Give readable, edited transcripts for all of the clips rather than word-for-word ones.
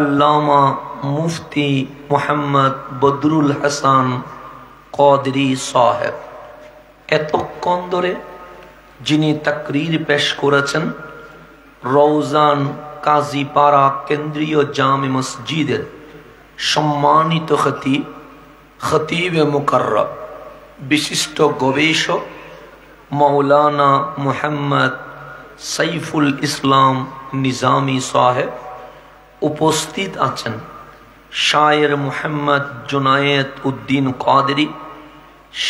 আল্লামা মুফতি মোহাম্মদ বদরুল হাসান কাদরি সাহেব এতক্ষণ ধরে যিনি তাকরীর পেশ করেছেন রওজান কাজীপাড়া কেন্দ্রীয় জামে মসজিদের সম্মানিত খতিব মুকাররম বিশিষ্ট গবেষক মৌলানা মুহাম্মদ সাইফুল ইসলাম নিজামী সাহেব উপস্থিত আছেন। শায়ের মুহাম্মদ জুনায়েদ উদ্দিন কাদরি,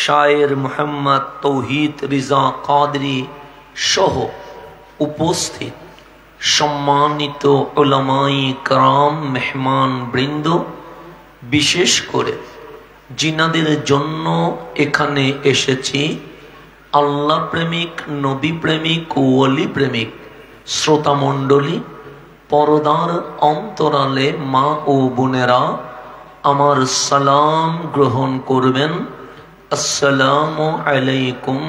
শায়ের মুহাম্মদ তৌহিদ রিজা কাদরি সহ উপস্থিত সম্মানিত উলামায়ে কেরাম মেহমান বৃন্দ, বিশেষ করে জিনাদের জন্য এখানে এসেছি আল্লাহ প্রেমিক, নবী প্রেমিক, ওয়ালি প্রেমিক শ্রোতা মণ্ডলী, পরদার অন্তরালে মা ও বোনেরা, আমার সালাম গ্রহণ করবেন। আসসালামু আলাইকুম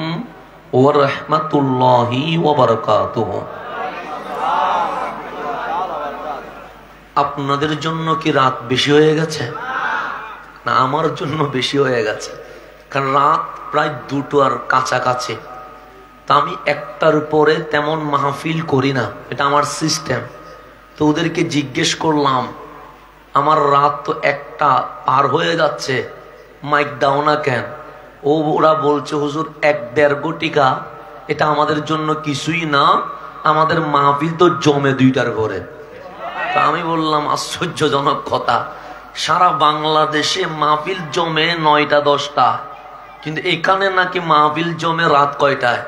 ওয়া রাহমাতুল্লাহি ওয়া বারাকাতুহু। আপনাদের জন্য কি রাত বেশি হয়ে গেছে? না, আমার জন্য বেশি হয়ে গেছে, কারণ রাত প্রায় 2টোর কাছাকাছি। তা আমি 1টার পরে তেমন মাহফিল করি না, এটা আমার সিস্টেম। তো ওদেরকে জিজ্ঞেস করলাম, আমার রাত তো 1টা পার হয়ে যাচ্ছে, মাইক দাও না কেন? ওরা বলছে হুজুর 1-1.5 ঘটিকা এটা আমাদের জন্য কিছুই না, আমাদের মাহফিল তো জমে 2টার পরে। তা আমি বললাম আশ্চর্যজনক কথা, সারা বাংলাদেশে মাহফিল জমে 9টা-10টা, কিন্তু এখানে নাকি মাহফিল জমে রাত কয়টায়?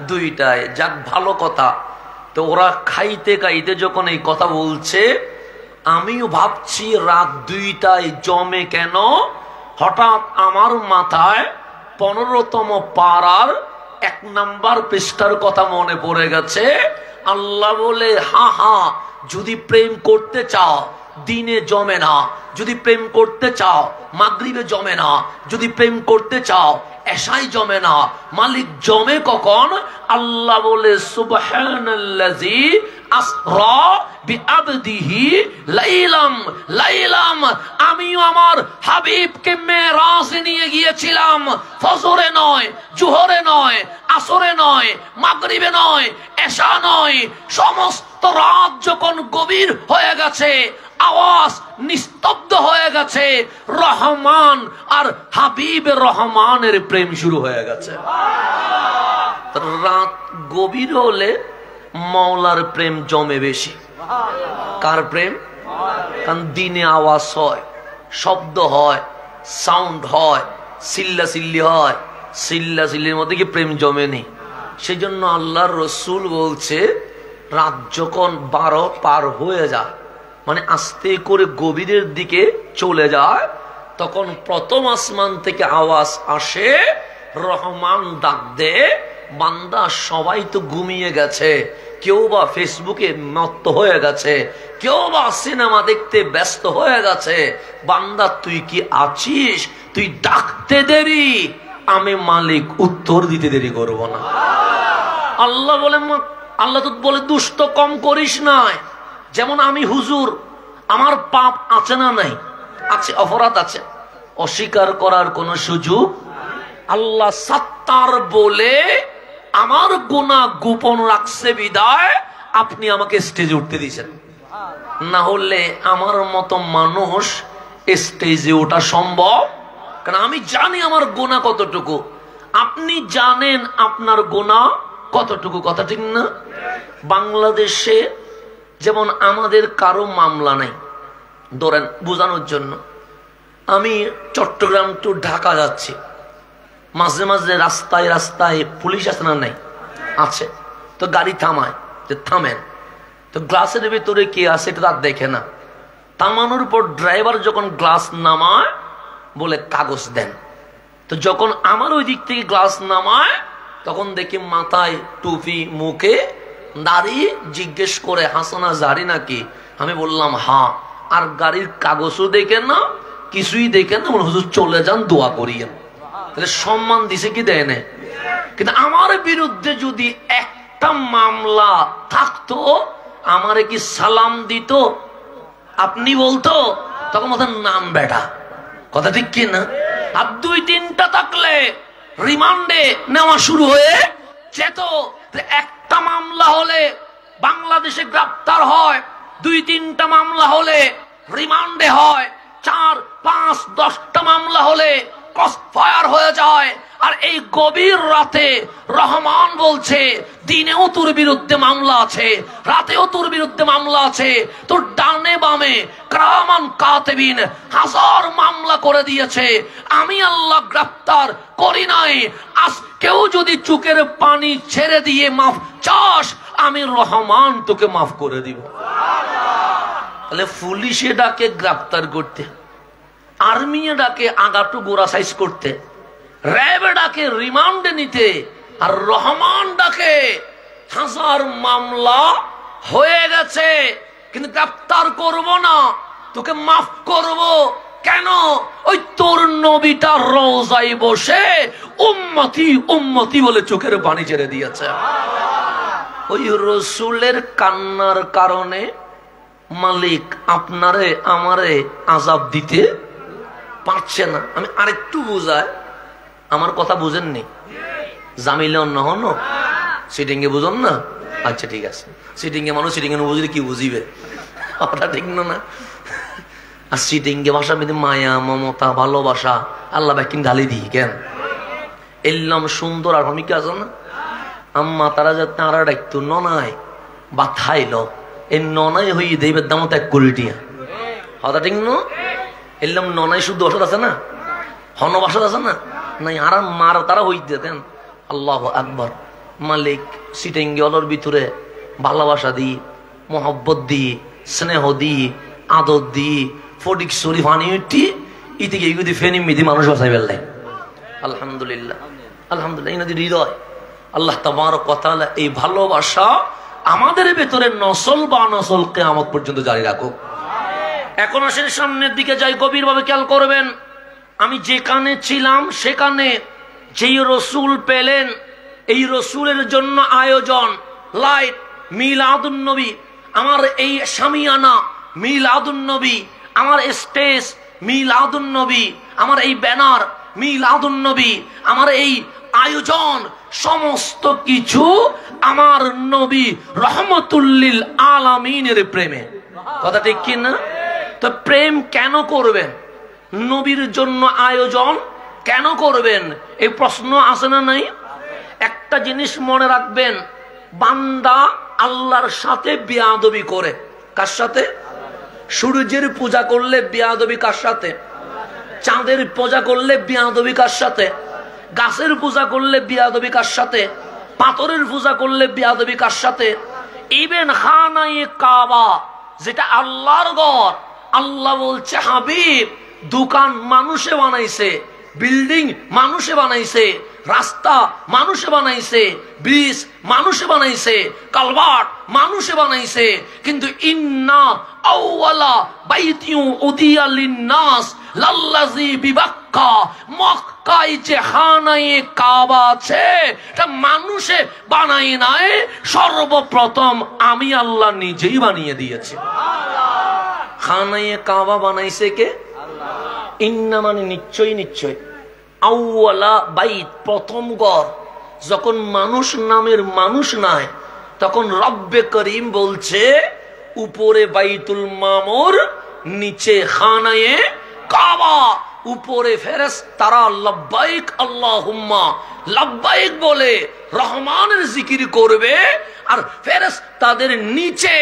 2টায়। যাক, ভালো কথা। তো ওরা খাইতে খাইতে যখন এই কথা বলছে, আমিও ভাবছি রাত 2টায় জমে কেন। হঠাৎ আমার মাথায় 15তম পারার 1 নাম্বার পৃষ্ঠার কথা মনে পড়ে গেছে। আল্লাহ বলে, হা হা, যদি প্রেম করতে চাও দিনে জমে না, যদি প্রেম করতে চাও মাগরিবে জমে না, যদি প্রেম করতে চাও এশায় জমে না। মালিক জমে কখন? আল্লাহ বলে, সুবহানাল্লাযী আসরা বিআবদিহি লাইলাম লাইলাম, আমিও আমার হাবিবকে মেরাজে নিয়ে গিয়েছিলাম। ফজরে নয়, জোহরে নয়, আসরে নয়, মাগরিবে নয়, এশা নয়, সমস্ত রাত যখন গভীর হয়ে গেছে, আওয়াজ নিস্তব্ধ হয়ে গেছে, রহমান আর হাবিব রহমানের প্রেম শুরু হয়ে গেছে। রাত গভীর হলে মওলার প্রেম জমে বেশি। কার প্রেম? কারণ দিনে আওয়াজ হয়, শব্দ হয়, সাউন্ড হয়, চিল্লাচিল্লি হয়, চিল্লাচিল্লির মধ্যে কি প্রেম জমেনি? সেই জন্য আল্লাহর রসুল বলছে, রাত যখন 12 পার হয়ে যায়, মানে আস্তে করে গভীরের দিকে চলে যায়, তখন প্রথম আসমান থেকে আওয়াজ আসে, রহমান ডাক দে, বান্দা সবাই তো ঘুমিয়ে গেছে, কেউ বা ফেসবুকে মত্ত হয়ে গেছে, কেউ বা সিনেমা দেখতে ব্যস্ত হয়ে গেছে, বান্দা তুই কি আছিস? তুই ডাকতে দেরি, আমি মালিক উত্তর দিতে দেরি করব না। আল্লাহ বলে, আল্লাহ তো বলে দুষ্ট কম করিস নাই। যেমন আমি হুজুর, আমার পাপ আছে না নাই? আছে, অপরাধ আছে, অস্বীকার করার কোন সুযোগ। আল্লাহ সাত্তার বলে আমার গুনাহ গোপন রাখছে বিদায় আপনি আমাকে স্টেজে উঠতে দিয়েছেন। না হলে আমার মতো মানুষ স্টেজে ওঠা সম্ভব? কারণ আমি জানি আমার গুনাহ কতটুকু, আপনি জানেন আপনার গুনাহ কতটুকু। কথা ঠিক না? বাংলাদেশে যেমন আমাদের কারো মামলা নাই, ধরেন বোঝানোর জন্য, আমি চট্টগ্রাম টু ঢাকা যাচ্ছি, মাঝে মাঝে রাস্তায় রাস্তায় পুলিশ আছে না? নাই, আছে। তো গাড়ি থামায়, যে থামেন, তো গ্লাসের ভিতরে কি আছে এটা তার দেখে না। থামানোর পর ড্রাইভার যখন গ্লাস নামায় বলে কাগজ দেন, তো যখন আমার ওই দিক থেকে গ্লাস নামায় তখন দেখি মাথায় টুপি, মুখে দাড়ি, জিজ্ঞেস করে হাসানা জারি নাকি? আমি বললাম হ্যাঁ। আর গাড়ির কাগজও দেখেন না, কিছুই দেখেন না, হুজুর চলে যান, দোয়া করিয়েন। তাহলে সম্মান দিছে কি দেয় না? কিন্তু আমার বিরুদ্ধে যদি একটা মামলা থাকতো, আমারে কি সালাম দিত? আপনি বলতো তখন ওদের নাম বেটা, কথা ঠিক কি না? আর 2-3টা থাকলে রিমান্ডে নেওয়া শুরু হয়ে যেত। একটা মামলা হলে বাংলাদেশে গ্রেফতার হয়, 2-3টা মামলা হলে রিমান্ডে হয়, 4-5-10টা মামলা হলে ক্রসফায়ার হয়ে যায়। আর এই গভীর রাতে রহমান বলছে, দিনেও তোর বিরুদ্ধে মামলা আছে, রাতেও তোর বিরুদ্ধে মামলা আছে, তোর ডানে বামে কিরামান কাতিবিন হাজার মামলা করে দিয়েছে, আমি আল্লাহ গ্রেফতার করি নাই। আজকেও যদি চোখের পানি ছেড়ে দিয়ে মাফ চাস, আমি রহমান তোকে মাফ করে দিব। তাহলে পুলিশে ডাকে গ্রেফতার করতে, আর্মি ডাকে আগাটু গোড়া সাইজ করতে, র্যাব ডাকে রিমান্ডে নিতে, আর রহমান ডাকে হাজার মামলা হয়ে গেছে কিন্তু গ্রেফতার করব না, তোকে মাফ করব। কেন? ওই তোর নবীটা রোজায় বসে উম্মতি উম্মতি বলে চোখের পানি ছেড়ে দিয়েছে। ওই রসুলের কান্নার কারণে মালিক আপনারে আমারে আযাব দিতে পারছে না। আমি আরেকটু বুঝাই, আমার কথা বুঝেননি? জামিলে অন্য হন সিটিং এ বুঝুন না? আচ্ছা ঠিক আছে, সিটিং এ মানুষ সিটিং এ বুঝলে কি বুঝিবে, ওটা ঠিক না। আর সিটিং এ ভাষা মেয়েদের মায়া মমতা ভালোবাসা আল্লাহ ব্যাকিং ঢালি দিই কেন? এলাম সুন্দর আর ভূমিকা আছে না আম্মা, তারা যে তারা ডাকতো ননাই বা থাইল, এই ননাই হয়ে দেবের দাম ত্যাগ করে দিয়া, কথা ঠিক না? এলাম ননাই শুদ্ধ ওষুধ আছে না, হনবাসদ আছে না, নাই আর মার তারা হইতে দেন। আল্লাহ আকবর। মালিক সিটেঙ্গি অলর ভিতরে ভালোবাসা দি, মোহব্বত দি, স্নেহ দি, আদর দি, ফটিক শরীফ আনিটি ইতিকে ইগুদি ফেনি মিদি মানুষ বাসাই ফেললেন। আলহামদুলিল্লাহ আলহামদুলিল্লাহ। ইনাদি হৃদয় আল্লাহ তাবারক ওয়া তাআলা এই ভালোবাসা আমাদের ভেতরে নসল বা নসল কিয়ামত পর্যন্ত জারি রাখুক। এখন আসেন সামনের দিকে যাই, গভীরভাবে খেয়াল করবেন। আমি যেখানে ছিলাম সেখানে যেই রসুল পেলেন, এই রসুলের জন্য আয়োজন লাইট মিলাদুন নবী, আমার এই শামিয়ানা মিলাদুন নবী, আমার স্টেজ মিলাদুন নবী, আমার এই ব্যানার মিলাদুন নবী, আমার এই আয়োজন সমস্ত কিছু আমার নবী রহমতুল্লিল আলামিনের প্রেমে, কথা ঠিক কি না? তো প্রেম কেন করবেন? নবীর জন্য আয়োজন কেন করবেন? এই প্রশ্ন আছে না নাই? একটা জিনিস মনে রাখবেন, বান্দা আল্লাহর সাথে বেয়াদবি করে। কার সাথে? সূর্যের পূজা করলে বেয়াদবি কার সাথে? চাঁদের পূজা করলে বেয়াদবি কার সাথে? গাছের পূজা করলে বেয়াদবি কার সাথে? পাথরের পূজা করলে বেয়াদবি কার সাথে? ইবেন খানায়ে কাবা যেটা আল্লাহর ঘর, আল্লাহ বলছে হাবিব দোকান মানুষে বানাইছে, বিল্ডিং মানুষে বানাইছে, রাস্তা মানুষে বানাইছে, ব্রিজ মানুষে বানাইছে, কালভার্ট মানুষে বানাইছে, কিন্তু ইন্না আউওয়ালা বাইতিউ উদিয়া লিন্নাস লাল্লাযী বিবাক্কা, মক্কায় যে খানায়ে কাবা আছে এটা মানুষে বানাই নাই, সর্বপ্রথম আমি আল্লাহ নিজেই বানিয়ে দিয়েছি। খানায়ে কাবা বানাইছে কে? ইন্না মানে নিশ্চয় নিশ্চয়, আউওয়ালা বাইত প্রথম ঘর। যখন মানুষ নামের মানুষ নাই তখন রব্বে করিম বলছে উপরে বাইতুল মামুর, নিচে খানায়ে কাবা, উপরে ফেরেশতারা লব্বাইক আল্লাহুম্মা লব্বাইক বলে রহমানের জিকির করবে, আর ফেরেশতাদের নিচে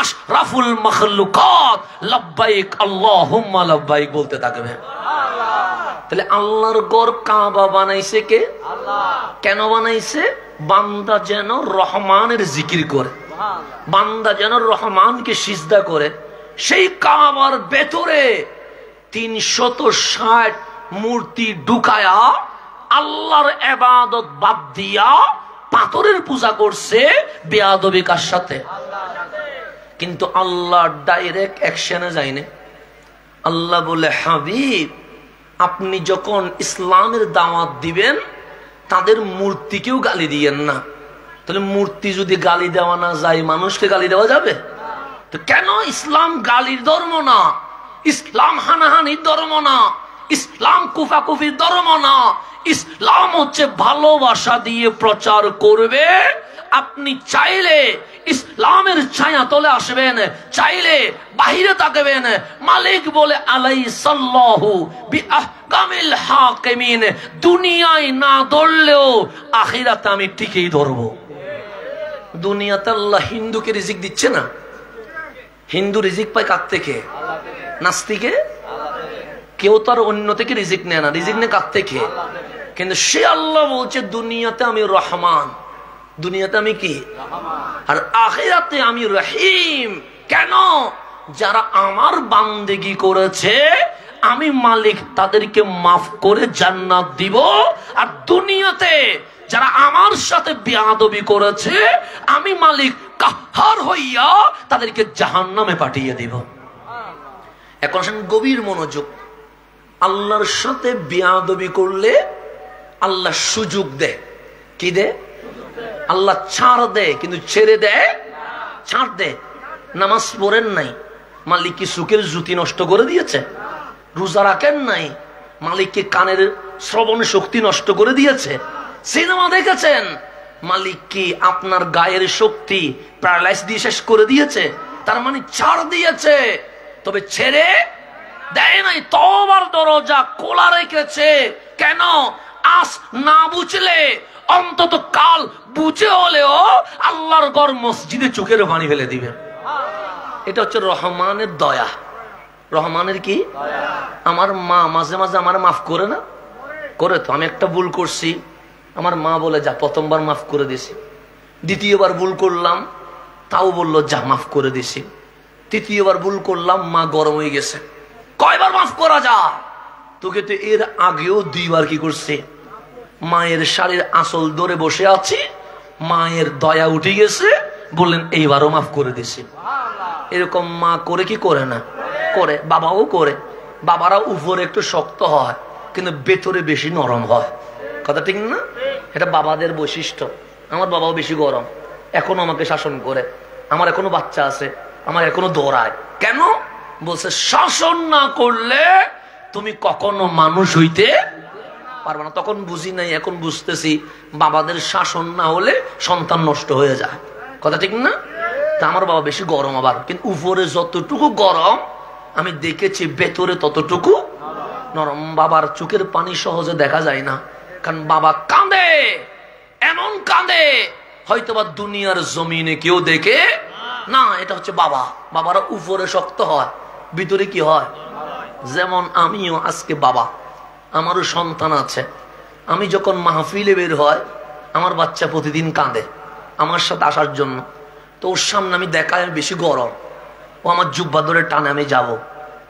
আশরাফুল মাখলুকাত লব্বাইক আল্লাহুম্মা লব্বাইক বলতে থাকবে। তাহলে আল্লাহর ঘর কাবা বানাইছে কে? আল্লাহ। কেন বানাইছে? বান্দা যেন রহমানের জিকির করে, বান্দা যেন রহমানকে সিজদা করে। সেই কাবার ভেতরে 360 মূর্তি ঢুকায়া আল্লাহর ইবাদত বাদ দিয়া পাথরের পূজা করছে, বেয়াদবি কার সাথে? কিন্তু আল্লাহ ডাইরেক্ট অ্যাকশনে যায়নি। আল্লাহ বলে হাবিব আপনি যখন ইসলামের দাওয়াত দিবেন তাদের মূর্তিকেও গালি দিয়েন না। তাহলে মূর্তি যদি গালি দেওয়া না যায়, মানুষকে গালি দেওয়া যাবে? তো কেন ইসলাম গালির ধর্ম না, ইসলাম হানাহানির ধর্ম না, ইসলাম কুফাকুফির ধর্ম না, ইসলাম হচ্ছে ভালোবাসা দিয়ে প্রচার করবে। আপনি চাইলে ইসলামের ছায়া তলে আসবেন, চাইলে বাহিরে থাকবেন। মালিক বলে আলাইসাল্লাহু বিআহকামিল হাকিমিন, দুনিয়ায় না ধরলেও আখিরাতে আমি ঠিকই ধরবো। দুনিয়াতে আল্লাহ হিন্দুকে রিজিক দিচ্ছে না, হিন্দু রিজিক পায় কার থেকে? নাস্তিকে। কেউ তার অন্য থেকে রিজিক নেয় না, রিজিক নেয় কার থেকে? কিন্তু সে আল্লাহ বলছে দুনিয়াতে আমি রহমান, দুনিয়াতে আমি কি? আর আখিরাতে আমি রহিম। কেন? যারা আমার বান্দেগি করেছে আমি মালিক তাদেরকে মাফ করে জান্নাত দিব, আর দুনিয়াতে যারা আমার সাথে বেয়াদবি করেছে আমি মালিক কাহ্হার হইয়া তাদেরকে জাহান্নামে পাঠিয়ে দিব। এখন আসেন গভীর মনোযোগ। আল্লাহর সাথে বেয়াদবি করলে আল্লাহ সুযোগ দেয়। কি দেয়? আল্লাহ ছাড় দেয়, কিন্তু ছেড়ে দেয়, ছাড় দেয়। নামাজ পড়েন নাই, মালিক কি সুখের জুতি নষ্ট করে দিয়েছে? রোজা রাখেন নাই, মালিক কি কানের শ্রবণ শক্তি নষ্ট করে দিয়েছে? সিনেমা দেখেছেন, মালিক কি আপনার গায়ের শক্তি প্যারালাইজ দিয়ে শেষ করে দিয়েছে? তার মানে ছাড় দিয়েছে, তবে ছেড়ে দেয় নাই। তওবার দরজা খোলা রেখেছে। কেন? আজ না বুঝলে অন্তত কাল বুঝে হলেও আল্লাহর ঘর মসজিদে চোখের পানি ফেলে দিবে। এটা হচ্ছে রহমানের দয়া। রহমানের কি? আমার মা মাঝে মাঝে আমার মাফ করে না? করে তো। আমি একটা ভুল করছি, আমার মা বলে যা প্রথমবার মাফ করে দিছি। দ্বিতীয়বার ভুল করলাম, তাও বললো যা মাফ করে দিছি। তৃতীয়বার ভুল করলাম, মা গরম হয়ে গেছে। কয়বার মাফ করা যায়? তোকে তো এর আগেও 2 বার কি করছে? মায়ের শাড়ির আঁচল ধরে বসে আছি, মায়ের দয়া উঠে গেছে, বললেন এইবারও মাফ করে দিছি। এরকম মা করে কি করে না? করে। বাবাও করে। বাবারা উপরে একটু শক্ত হয় কিন্তু ভেতরে বেশি নরম হয়। কথা ঠিক না? এটা বাবাদের বৈশিষ্ট্য। আমার বাবাও বেশি গরম, এখনো আমাকে শাসন করে। আমার এখনো বাচ্চা আছে, আমার এখনো দৌড়ায়। কেন? বলছে শাসন না করলে তুমি কখনো মানুষ হইতে পারবে না। তখন বুঝি নাই, এখন বুঝতেছি বাবাদের শাসন না হলে সন্তান নষ্ট হয়ে যায়। কথা ঠিক না? তা আমার বাবা বেশি গরম, আবার কিন্তু উপরে যতটুকু গরম আমি দেখেছি ভেতরে ততটুকু নরম। বাবার চোখের পানি সহজে দেখা যায় না, কারণ বাবা কাঁদে, এমন কাঁদে হয়তোবা দুনিয়ার জমিনে কেউ দেখে না। এটা হচ্ছে বাবা। বাবারা উপরে শক্ত হয়, ভিতরে কি হয়? যেমন আমিও আজকে বাবা, আমারও সন্তান আছে। আমি যখন মাহফিলে বের হয় আমার বাচ্চা প্রতিদিন কাঁদে আমার সাথে আসার জন্য। তো ওর সামনে আমি দেখায় বেশি গরম, ও আমার জুব্বা ধরে টানে, আমি যাব,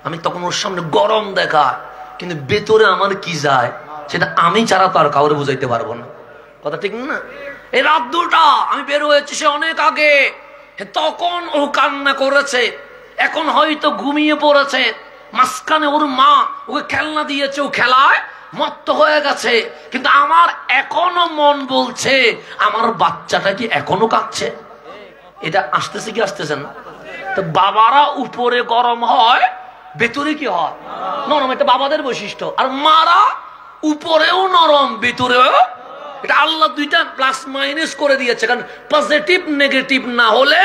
আমি তখন ওর সামনে গরম দেখায়, কিন্তু ভেতরে আমার কি যায় সেটা আমি ছাড়া তো আর কাউরে বুঝাইতে পারবো না। কথা ঠিক না? এই রাত 2টা আমি বের হয়েছি সে অনেক আগে, তখন ও কান্না করেছে, এখন হয়তো ঘুমিয়ে পড়েছে। মাঝখানে ওর মা ওকে খেলনা দিয়েছে, ও খেলায় মত্ত হয়ে গেছে, কিন্তু আমার এখনো মন বলছে আমার বাচ্চাটা কি এখনো কাঁদছে। এটা আসতেছে কি আসতেছে না? তো বাবারা উপরে গরম হয়, ভেতরে কি হয়? নরম। এটা বাবাদের বৈশিষ্ট্য। আর মারা উপরেও নরম, ভেতরেও। এটা আল্লাহ 2টা প্লাস মাইনাস করে দিয়েছে, কারণ পজিটিভ নেগেটিভ না হলে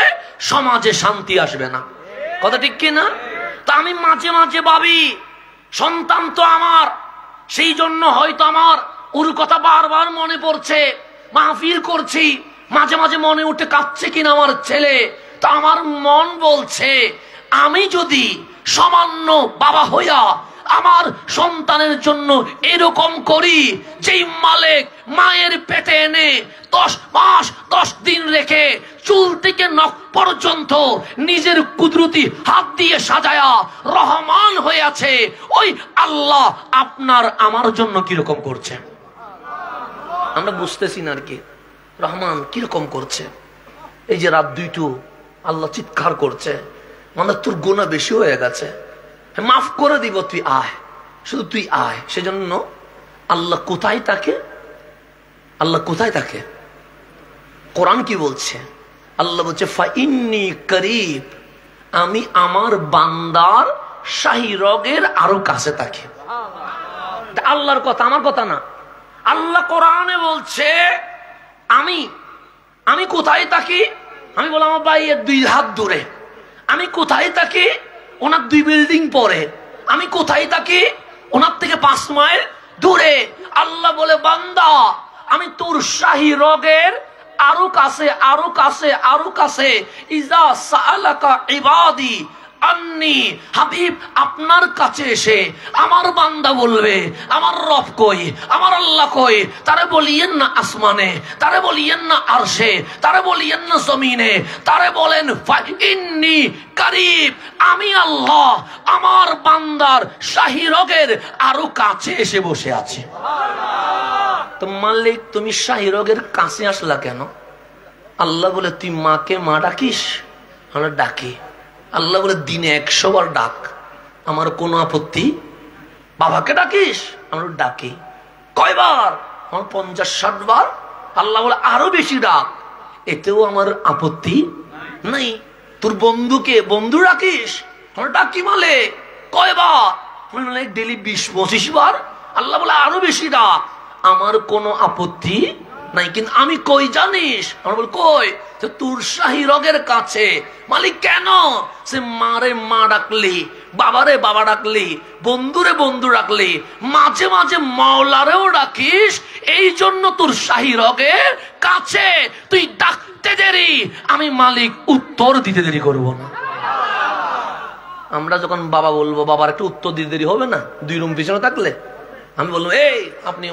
সমাজে শান্তি আসবে না। কথা ঠিক কিনা? তা আমি মাঝে মাঝে ভাবি সন্তান তো আমার, সেই জন্য হয়তো আমার ওর কথা বারবার মনে পড়ছে। মাহফিল করছি, মাঝে মাঝে মনে উঠে কাঁদছে কিনা আমার ছেলে। তা আমার মন বলছে আমি যদি সামান্য বাবা হইয়া আমার সন্তানের জন্য এরকম করি, যেই মালিক মায়ের পেটে এনে 10 মাস 10 দিন রেখে চুল থেকে নখ পর্যন্ত নিজের কুদরতি হাত দিয়ে সাজায়া রহমান হয়ে আছে, ওই আল্লাহ আপনার আমার জন্য কিরকম করছে আমরা বুঝতেছি না আর কি। রহমান কিরকম করছে? এই যে রাত 2টো আল্লাহ চিৎকার করছে, মানে তোর গুনাহ বেশি হয়ে গেছে, মাফ করে দিব, তুই আয়, শুধু তুই আয়। সেজন্য আল্লাহ কোথায় থাকে? আল্লাহ কোথায় থাকে? কোরআন কি বলছে? আল্লাহ বলছে ফাইন্নী করিব, আমি আমার বান্দার শাহী রগের আরো কাছে থাকি। আল্লাহর কথা, আমার কথা না। আল্লাহ কোরআনে বলছে আমি আমি কোথায় থাকি? আমি বললাম আমার ভাইয়ের 2 হাত দূরে। আমি কোথায় থাকি? ওনার 2 বিল্ডিং পরে। আমি কোথায় থাকি? ওনার থেকে 5 মাইল দূরে। আল্লাহ বলে বান্দা আমি তোর শাহী রগের আরো কাছে, আরো কাছে, আরো কাছে। ইজা সাআলাকা ইবাদি আন্নি, হাবিব আপনার কাছে এসে আমার বান্দা বলবে আমার রব কই, আমার আল্লাহ কই, তারে বলিয়েন না আসমানে, তারে বলিয়েন না আরশে, তারে বলিয়েন না জমিনে, তারে বলেন ইন্নি কারিব, আমি আল্লাহ আমার বান্দার শাহী রগের আরো কাছে এসে বসে আছি। তো মালিক তুমি শাহী রগের কাছে আসলা কেন? আল্লাহ বলে তুই মাকে মা ডাকিস? আমরা ডাকি। আল্লাহ বলে দিনে 100 বার ডাক, আমার কোনো আপত্তি। বাবাকে ডাকিস? আমরা ডাকি। কয়বার? আমার 50-60 বার। আল্লাহ বলে আরো বেশি ডাক, এতেও আমার আপত্তি নাই। তোর বন্ধুকে বন্ধু ডাকিস? আমরা ডাকি। মালে কয়বার? ডেলি 20-25 বার। আল্লাহ বলে আরো বেশি ডাক, আমার কোনো আপত্তি নাই। কিন্তু আমি কই জানিস? আমরা বল কই? তোর শাহী রগের কাছে। মালিক কেন? সে মারে মা ডাকলি, বাবারে বাবা ডাকলি, বন্ধুরে বন্ধু ডাকলি, মাঝে মাঝে মাওলারেও ডাকিস, এই জন্য তোর শাহী রগের কাছে। তুই ডাকতে দেরি, আমি মালিক উত্তর দিতে দেরি করব না। আমরা যখন বাবা বলবো, বাবার একটু উত্তর দিতে দেরি হবে না? 2 রুম পিছনে থাকলে আমি বলবো এই আপনি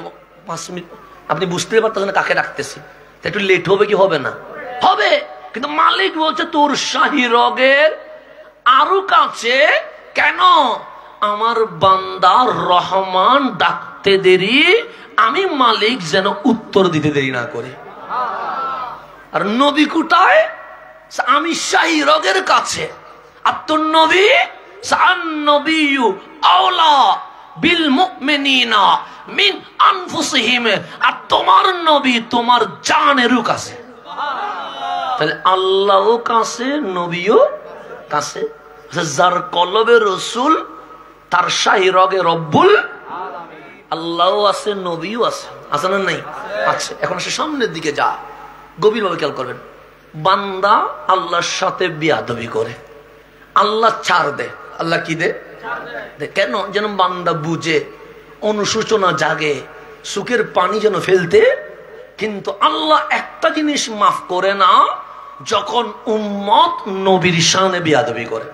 5 মিনিট, আপনি বুঝতে পারতেছেন কাকে ডাকতেছি, একটু লেট হবে কি হবে না? হবে। কিন্তু মালিক বলছে তোর শাহী রগের আরো কাছে। কেন? আমার বান্দা রহমান ডাকতে দেরি, আমি মালিক যেন উত্তর দিতে দেরি না করি। আর নবী কোথায়? আমি শাহী রগের কাছে। আর তোর নবী সান নবিয়্যু আওলা বিল মুমিনিনা মিন আনফুসিহিম, আর তোমার নবী তোমার জানেরও কাছে। তাহলে আল্লাহও কাছে, নবীও কাছে। যার কলবে রসুল তার শাহী রগে রব্বুল আল্লাহও আছে, নবীও আছে। আছে না নাই? আছে। এখন সে সামনের দিকে যা, গভীরভাবে খেয়াল করবেন। বান্দা আল্লাহর সাথে বিয়াদবি করে, আল্লাহ ছাড় দে। আল্লাহ কি দে? কেন? যেন বান্দা বুঝে, অনুশোচনা জাগে, সুখের পানি যেন ফেলতে। কিন্তু আল্লাহ একটা জিনিস মাফ করে না, যখন উম্মত নবীর শানে বিয়াদবি করে।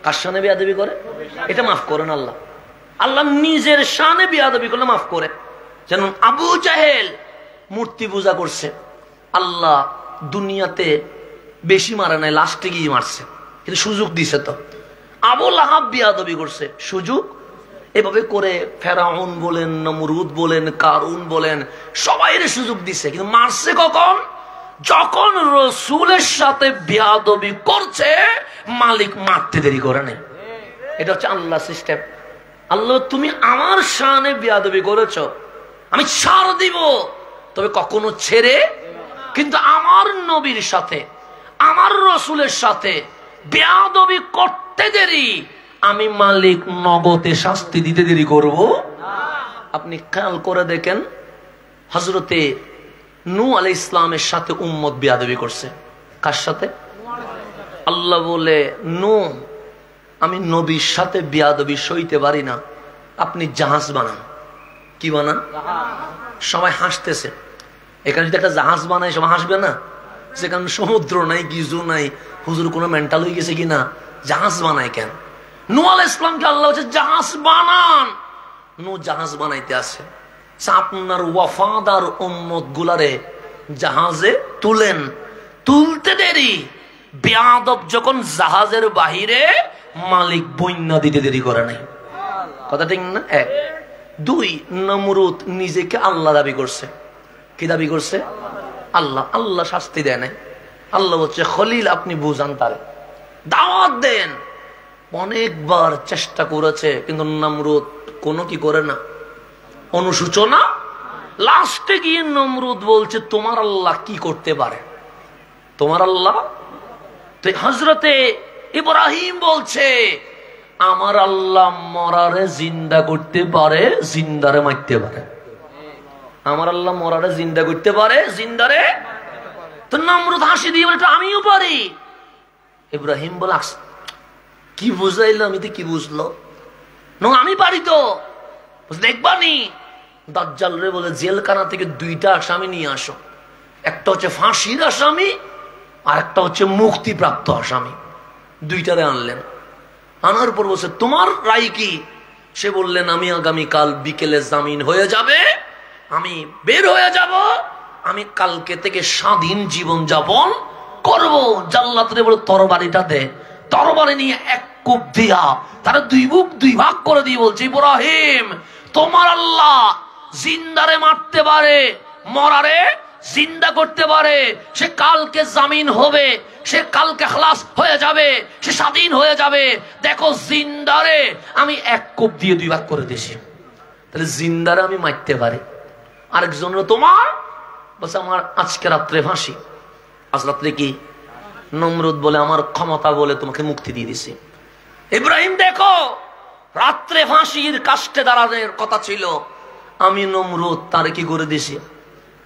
কার শানে বিয়াদবি করে? এটা মাফ করেন আল্লাহ। আল্লাহ নিজের শানে বিয়াদবি করলে মাফ করে। যেন আবু জাহেল মূর্তি পূজা করছে, আল্লাহ দুনিয়াতে বেশি মারে নাই, লাস্টে গিয়ে মারছে, কিন্তু সুযোগ দিছে। তো আবু লাহাব বিয়াদবি করছে, সুযোগ এভাবে করে ফেরাউন বলেন, নমরুদ বলেন, কারুন বলেন, সবাইয়ের সুযোগ দিছে, কিন্তু মারছে কখন? যখন রসুলের সাথে বিয়াদবি করছে, মালিক মারতে দেরি করে নাই। এটা হচ্ছে আল্লাহ সিস্টেম। আল্লাহ তুমি আমার শানে বিয়াদবি করেছ, আমি ছাড় দিব, তবে কখনো ছেড়ে। কিন্তু আমার নবীর সাথে, আমার রসুলের সাথে বিয়াদবি করতে দেরি, আমি মালিক নগদে শাস্তি দিতে দেরি করব। আপনি খেয়াল করে দেখেন, হযরতে নূহ আলাইহিস সালামের সাথে উম্মত বিয়াদবি করছে। কার সাথে? আল্লাহ বলে নূহ আমি নবীর সাথে বিয়াদবি সইতে পারি না, আপনি জাহাজ বানান। কি বানান? সবাই হাসতেছে। এখানে যদি একটা জাহাজ বানায় সবাই হাসবে না? যেখানে সমুদ্র নাই, কিছু নাই, হুজুর কোনো মেন্টাল হয়ে গেছে কিনা, জাহাজ বানায় কেন? নূহ আলাইহিস সালামকে আল্লাহ বলছে জাহাজ বানান। নূহ জাহাজ বানাইতে আছে। আপনার ওয়াফাদার উম্মত গুলারে জাহাজে তুলেন, তুলতে দেরি। বেয়াদব যখন জাহাজের বাহিরে, মালিক বন্যা দিতে দেরি করে নাই। কথা ঠিক না? 1 2 নমরুদ নিজেকে আল্লাহ দাবি করছে। কি দাবি করছে? আল্লাহ। আল্লাহ শাস্তি দেয় নাই। আল্লাহ বলছে খলিল আপনি বুঝান, তারে দাওয়াত দেন। অনেকবার চেষ্টা করেছে, কিন্তু নমরুদ কোনো কি করে না, অনুশোচনা। লাস্টে গিয়ে নমরুদ বলছে তোমার আল্লাহ কি করতে পারে? তোমার আল্লাহ? তো হযরতে ইব্রাহিম বলছে আমার আল্লাহ মরারে জিন্দা করতে পারে, জিন্দারে মারতে পারে। আমার আল্লাহ মরারে জিন্দা করতে পারে, জিন্দারে। তো নমরুদ হাসি দিয়ে বলে আমিও পারি। ইব্রাহিম বলে কি বুঝাইলো? আমি তো কি বুঝলো? আমি পারি তো, দেখবানি। দাজ্জাল রে বলে জেলখানা থেকে 2টা আসামি নিয়ে আসো, একটা হচ্ছে ফাঁসির আসামি আর একটা হচ্ছে মুক্তিপ্রাপ্ত আসামি। 2টারে আনলেন। আনার পর বলছে তোমার রায় কি? সে বললেন আমি আগামীকাল বিকেলে জামিন হয়ে যাবে, আমি বের হয়ে যাব, আমি কালকে থেকে স্বাধীন জীবন যাপন করব। জাল্লাত রে বলে তরবারিটা দে। তরবারি নিয়ে এক কূপ দিয়া তারা 2 বুক 2 ভাগ করে দিয়ে বলছে ইব্রাহিম তোমার আল্লাহ জিন্দারে মারতে পারে, মরারে জিন্দা করতে পারে। সে কালকে জামিন হবে, সে কালকে খালাস হয়ে যাবে, সে স্বাধীন হয়ে যাবে। দেখো জিন্দারে আমি এক কূপ দিয়ে 2 ভাগ করে দিয়েছি, তাহলে জিন্দারে আমি মারতে পারি। আরেকজনের তোমার বলছে আমার আজকে রাত্রে ফাঁসি। আজ রাত্রে কি? নমরুদ বলে আমার ক্ষমতা বলে তোমাকে মুক্তি দিয়ে দিছি। ইব্রাহিম দেখো রাত্রে ফাঁসির কাষ্টে দাঁড়ানোর কথা ছিল, আমি নমরুদ তারে কি করে দিছি?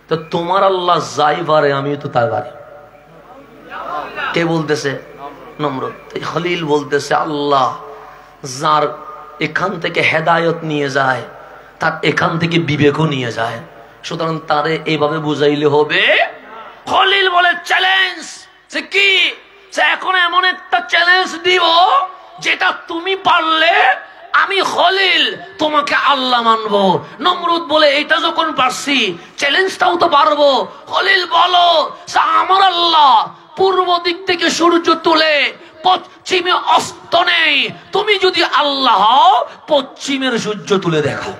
তো তোমার আল্লাহ যাই পারে আমি তো তাই পারি। কে বলতেছে? নমরুদ। খলিল বলতেছে আল্লাহ যার এখান থেকে হেদায়ত নিয়ে যায় তার এখান থেকে বিবেকও নিয়ে যায়, সুতরাং তারে এইভাবে বুঝাইলে হবে। খলিল বলে চ্যালেঞ্জ। সে কি? সে এখন এমন একটা চ্যালেঞ্জ দিব যেটা তুমি পারলে আমি খলিল তোমাকে আল্লাহ মানবো। নমরুদ বলে এটা যখন পারছি চ্যালেঞ্জটাও তো পারবো। খলিল বলো আমার আল্লাহ পূর্ব দিক থেকে সূর্য তুলে পশ্চিমে অস্ত নেই, তুমি যদি আল্লাহ পশ্চিমের সূর্য তুলে দেখাও,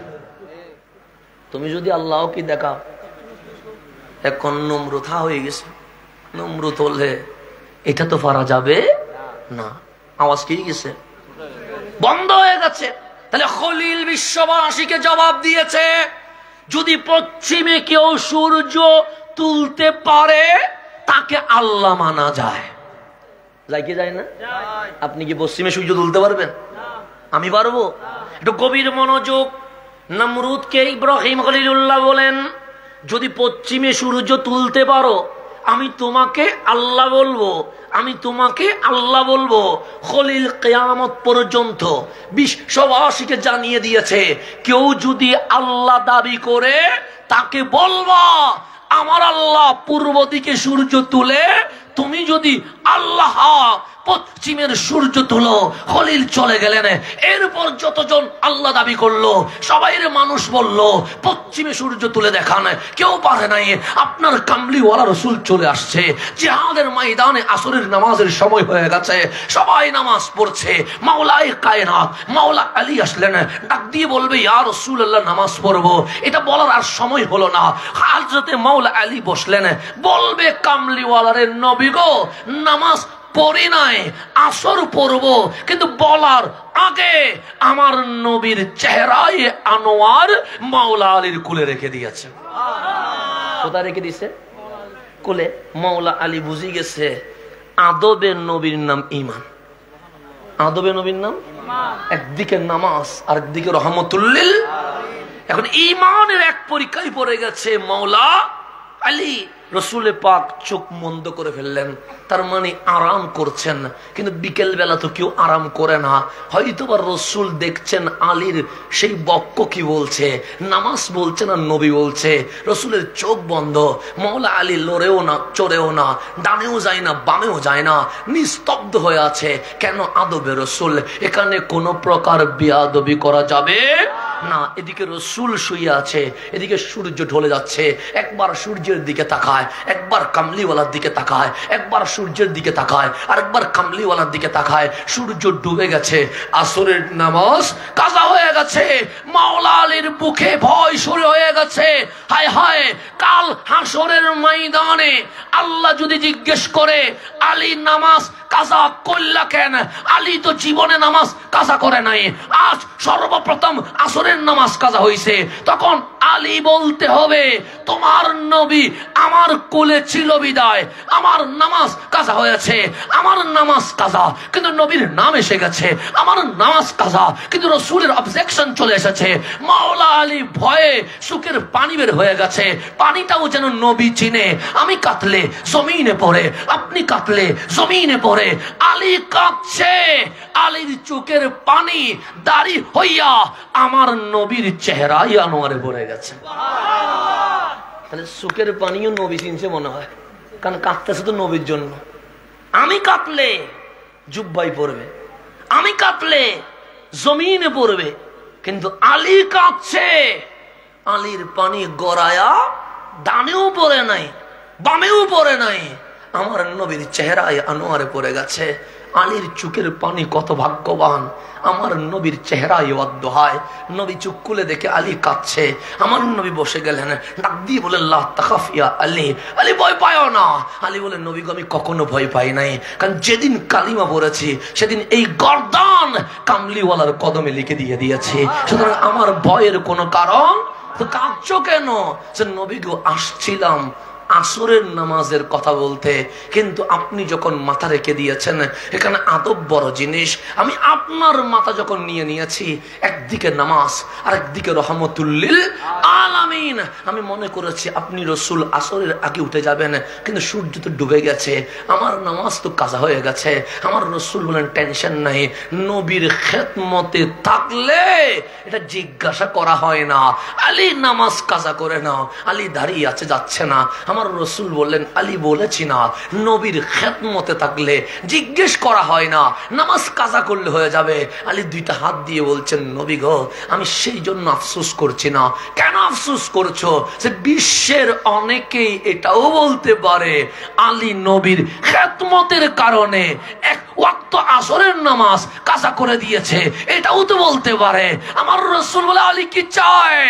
তুমি যদি আল্লাহ কি দেখাও। এখন নমরুদ হয়ে গেছে। নমরুদ হলে এটা তো পারা যাবে না, আওয়াজ কি গেছে, বন্ধ হয়ে গেছে। তাহলে খলিল বিশ্ববাসীকে জবাব দিয়েছে যদি পশ্চিমে কেউ সূর্য তুলতে পারে তাকে আল্লাহ মানা যায়। যায় কি যায় না? আপনি কি পশ্চিমে সূর্য তুলতে পারবেন? আমি পারবো? একটু গভীর মনোযোগ। নমরুদকে ইব্রাহিম খলিলুল্লাহ বলেন যদি পশ্চিমে সূর্য তুলতে পারো আমি তোমাকে আল্লাহ বলবো, আমি তোমাকে আল্লাহ বলবো। খলিল কিয়ামত পর্যন্ত বিশ্ববাসীকে জানিয়ে দিয়েছে কেউ যদি আল্লাহ দাবি করে তাকে বলবা আমার আল্লাহ পূর্ব দিকে সূর্য তুলে, তুমি যদি আল্লাহ পশ্চিমের সূর্য তুলো। খলিল চলে গেলেন। এরপর যতজন আল্লাহ দাবি করলো সবাই মানুষ বলল পশ্চিমে সূর্য তুলে দেখান, কেউ পারে নাই। আপনার কামলিওয়ালা রসুল চলে আসছে, জিহাদের ময়দানে আসরের নামাজের সময় হয়ে গেছে, সবাই নামাজ পড়ছে। মাওলায়ে কায়নাত মাওলা আলী আসলেন, ডাক দিয়ে বলবে ইয়া রাসূলুল্লাহ নামাজ পড়বো। এটা বলার আর সময় হলো না। হযরতে মাওলা আলী বসলেন, বলবে কামলিওয়ালারে নবী গো নামাজ পড়ি নাই, আসর পড়ব, কিন্তু বলার আগে আমার নবীর চেহারায় আনোয়ার মাওলা আলীর কোলে রেখে দিয়েছে। কোথায় রেখে দিয়েছে? কোলে। মাওলা আলী বুঝে গেছে আদবের নবীর নাম ঈমান। আদবের নবীর নাম একদিকে নামাজ আর একদিকে রহমতুল্লিল। এখন ঈমানের এক পরীক্ষায় পড়ে গেছে মাওলা আলী। রসুলে পাক চোখ বন্ধ করে ফেললেন, তার মানে আরাম করছেন। কিন্তু বিকেল বেলা তো কেউ আরাম করে না, হয়তো বা রসুল দেখছেন আলীর সেই বক্ক কি বলছে, নামাজ বলছে না নবী বলছে। রসুলের চোখ বন্ধ। মাওলা আলী লড়েও না চড়েও না, ডানেও যায় না বামেও যায় না, নিস্তব্ধ হয়ে আছে। কেন? আদবে রসুল। এখানে কোনো প্রকার বেয়াদবি করা যাবে না। এদিকে রসুল শুয়ে আছে, এদিকে সূর্য ঢলে যাচ্ছে। একবার সূর্যের দিকে তাকায়, একবার কামলিওয়ালার দিকে তাকায়, একবার সূর্যের দিকে তাকায়, আর একবার কামলিওয়ালার দিকে তাকায়। সূর্য ডুবে গেছে, আসরের নামাজ কাজা হয়ে গেছে। মাওলা আলীর বুকে ভয় শুরু হয়ে গেছে। হায় হায়, কাল হাসরের ময়দানে আল্লাহ যদি জিজ্ঞেস করে আলী নামাজ কাজা করলা কেন? আলী তো জীবনে নামাজ কাজা করে নাই, আজ সর্বপ্রথম আসরের নামাজ কাজা হয়েছে। তখন আলী বলতে হবে, তোমার নবী আমার কোলে ছিল বিদায় আমার নামাজ কাজা হয়েছে, আমার নামাজ কাজা, কিন্তু নবীর নাম এসে গেছে, আমার নামাজ কাজা, কিন্তু রাসূলের অবজেকশন চলে এসেছে। মাওলা আলী ভয়ে চোখের পানি বের হয়ে গেছে, পানিটাও যেন নবী চিনে। আমি কাঁদলে জমিনে পড়ে, আপনি কাঁদলে জমিনে পড়ে। আলী কাঁদছে, আলীর চোখের পানি দাড়ি হইয়া আমার নবীর চেহারাই আনোয়ারে ভরে গেছে। তাহলে চোখের পানিও নবী চিনছে মনে হয়, কারণ কাঁদতেছে তো নবীর জন্য। আমি কাঁদলে জুব্বাই পড়বে, আমি কাঁদলে জমিনে পড়বে, কিন্তু আলী কাঁদছে, আলীর পানি গড়ায়া ডানেও পড়ে নাই বামেও পড়ে নাই, আমার নবীর চেহারায় আনোয়ারে পড়ে গেছে। আলীর চোখের পানি কত ভাগ্যবান, আমার নবীর চেহারায় অদ্দহায়। নবী চোখ খুলে দেখে আলী কাঁদছে, আমার নবী বসে গেলেন, ডাক দিয়ে বলে লা তাখাফ ইয়া আলী, আলী ভয় পায়ও না। আলী বলে নবী গো আমি কখনো ভয় পাই নাই, কারণ যেদিন কালিমা পড়েছি সেদিন এই গর্দান কামলিওয়ালার কদমে লিখে দিয়ে দিয়েছি, সুতরাং আমার ভয়ের কোনো কারণ। তো কাঁদছো কেন? সে নবী গো আসছিলাম আসরের নামাজের কথা বলতে, কিন্তু আপনি যখন মাথা রেখে দিয়েছেন, এখানে আদব বড় জিনিস। আমি আপনার মাথা যখন নিয়ে নিয়েছি, একদিকে নামাজ আর একদিকে রহমতুল্লিল আলামিন, আমি মনে করেছি আপনি রসুল আসরের আগে উঠে যাবেন, কিন্তু সূর্য তো ডুবে গেছে, আমার নামাজ তো কাজা হয়ে গেছে। আমার রসুল বলেন টেনশন নাই, নবীর খেদমতে থাকলে এটা জিজ্ঞাসা করা হয় না, আলী নামাজ কাজা করে নাও, আলী দাঁড়িয়ে আছে যাচ্ছে না। আমার রসুল বললেন আলী বলেছি না, নবীর খেদমতে থাকলে জিজ্ঞেস করা হয় না, নামাজ কাজা করলে হয়ে যাবে। আলী দুইটা হাত দিয়ে বলছেন নবী গো আমি সেই জন্য আফসোস করছি না। কেন আফসোস করছো? যে বিশ্বের অনেকেই এটাও বলতে পারে আলী নবীর খেদমতের কারণে এক ওয়াক্ত আসরের নামাজ কাজা করে দিয়েছে, এটাও তো বলতে পারে। আমার রসুল বলে আলী কি চায়?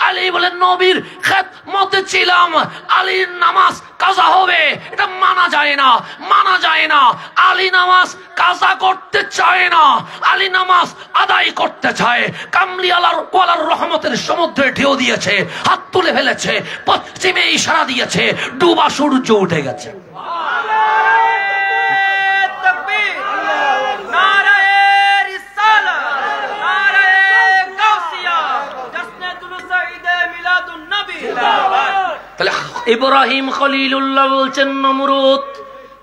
আলী বলে নবীর খেদমতে ছিলাম, আলীর নামাজ কাজা হবে, এটা মানা যায় না, মানা যায় না। আলী নামাজ কাজা করতে চায় না, আলী নামাজ আদায় করতে চায়। কামলি ওয়ালার রহমতের সমুদ্রে ঢেউ দিয়েছে, হাত তুলে ফেলেছে, পশ্চিমে ইশারা দিয়েছে, ডুবা সূর্য উঠে গেছে। তাহলে ইব্রাহিম খলিলুল্লাহ বলছেন নমরুদ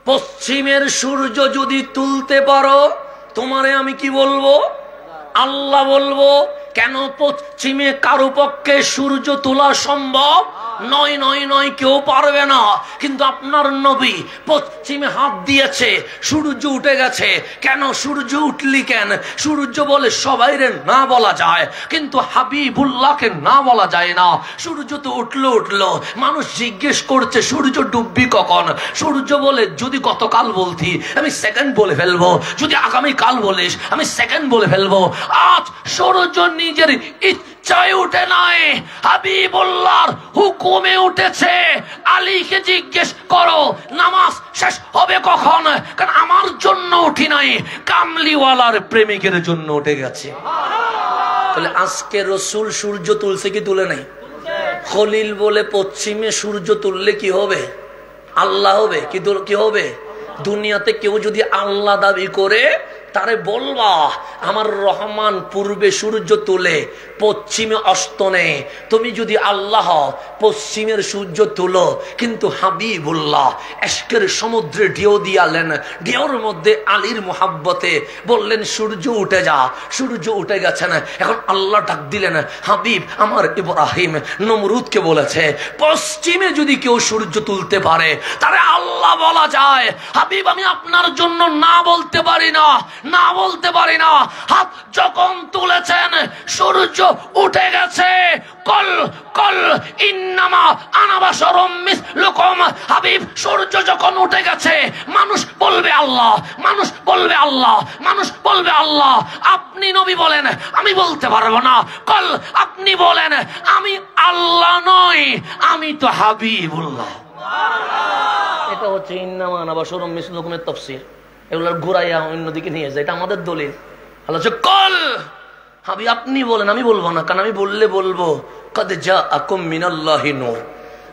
পশ্চিমের সূর্য যদি তুলতে পারো তোমারে আমি কি বলবো? আল্লাহ বলবো। কেন পশ্চিমে কারো পক্ষে সূর্য তোলা সম্ভব নয়? নয় নয়, কেউ পারবে না। কিন্তু আপনার নবী পশ্চিমে হাত দিয়েছে, সূর্য উঠে গেছে। কেন সূর্য উঠলি কেন? সূর্য বলে সবাইরে না বলা যায়, কিন্তু হাবিবুল্লাহকে না বলা যায় না। সূর্য তো উঠলো উঠলো, মানুষ জিজ্ঞেস করছে সূর্য ডুববি কখন? সূর্য বলে যদি গতকাল বলতি আমি সেকেন্ড বলে ফেলবো, যদি আগামী কাল বলিস আমি সেকেন্ড বলে ফেলবো। আজ সূর্য নিজের ইচ্ছায় উঠে নাই, হাবিবুল্লাহর হুকুমে উঠেছে। আলীকে জিজ্ঞেস করো নামাজ শেষ হবে কখন? কারণ আমার জন্য উঠি নাই, কামলিওয়ালার প্রেমিকের জন্য উঠে গেছে। তাহলে আজকে রসুল সূর্য তুলছে কি তুলে নাই? খলিল বলে পশ্চিমে সূর্য তুললে কি হবে? আল্লাহ হবে। কি হবে? দুনিয়াতে কেউ যদি আল্লাহ দাবি করে তারে বলবা আমার রহমান পূর্বে সূর্য তুলে পশ্চিমে অস্ত নেয়। তুমি যদি আল্লাহ পশ্চিমের সূর্য তুলো, কিন্তু হাবিবুল্লাহ এশকের সমুদ্রে ঢেউ দিয়ালেন, ঢেউর মধ্যে আলীর মোহাব্বতে বললেন সূর্য উঠে যা। সূর্য উঠে গেছে না, এখন আল্লাহ ডাক দিলেন হাবিব আমার ইব্রাহিম নমরুদকে বলেছে পশ্চিমে যদি কেউ সূর্য তুলতে পারে তারে আল্লাহ বলা যায়। হাবিব আমি আপনার জন্য না বলতে পারি না, না বলতে পারি না। হাত যখন তুলেছেন সূর্য উঠে গেছে। কল কল ইন্নামা আনা বাশারুম মিসলুকুম। হাবিব সূর্য যখন উঠে গেছে মানুষ বলবে আল্লাহ, মানুষ বলবে আল্লাহ, মানুষ বলবে আল্লাহ। আপনি নবী বলেন আমি বলতে পারবো না। কল আপনি বলেন আমি আল্লাহ নই, আমি তো হাবিবুল্লাহ। এটা হচ্ছে ইন্নামা আনা বাশারুম মিসলুকুমের তাফসীর। এগুলোর ঘুরাইয়া অন্যদিকে নিয়ে যায়, এটা আমাদের দলিল। আল্লাহ কল হাবি আপনি বলেন, আমি বলবো না, কারণ আমি বললে বলবো কদ জাআকুম মিনাল্লাহি নূর,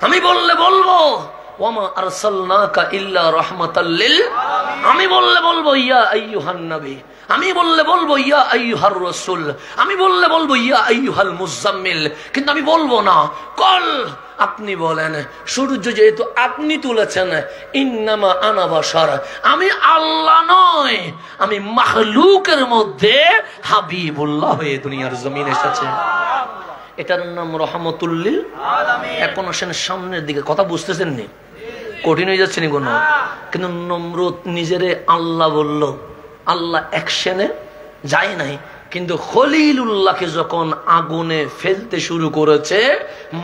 আমি বললে বলবো ওয়ামা আরসালনাকা ইল্লা রাহমাতাল লিল, আমি বললে বলবো ইয়া আইয়ুহান নবী, আমি বললে বলবো ইয়া আইয়ুহার রাসূল, আমি বললে বলবো ইয়া আইয়ুহাল মুজাম্মিল, কিন্তু আমি বলবো না কল আপনি বলেন। সূর্য যেহেতু আপনি তুলেছেন, ইন্নামা আনা বাশার, আমি আল্লাহ নয়, আমি মাখলুকের মধ্যে হাবিবুল্লাহ হয়ে দুনিয়ার জমিন এসেছে। এটার নাম রহমতুল লিল আলামিন। এখন আসেন সামনের দিকে, কথা বুঝতেছেন নি? কঠিন হয়ে যাচ্ছে নি কোনো? কিন্তু নমরুদ নিজেরে আল্লাহ বলল, আল্লাহ অ্যাকশনে যায় নাই, কিন্তু খলিলুল্লাহকে যখন আগুনে ফেলতে শুরু করেছে,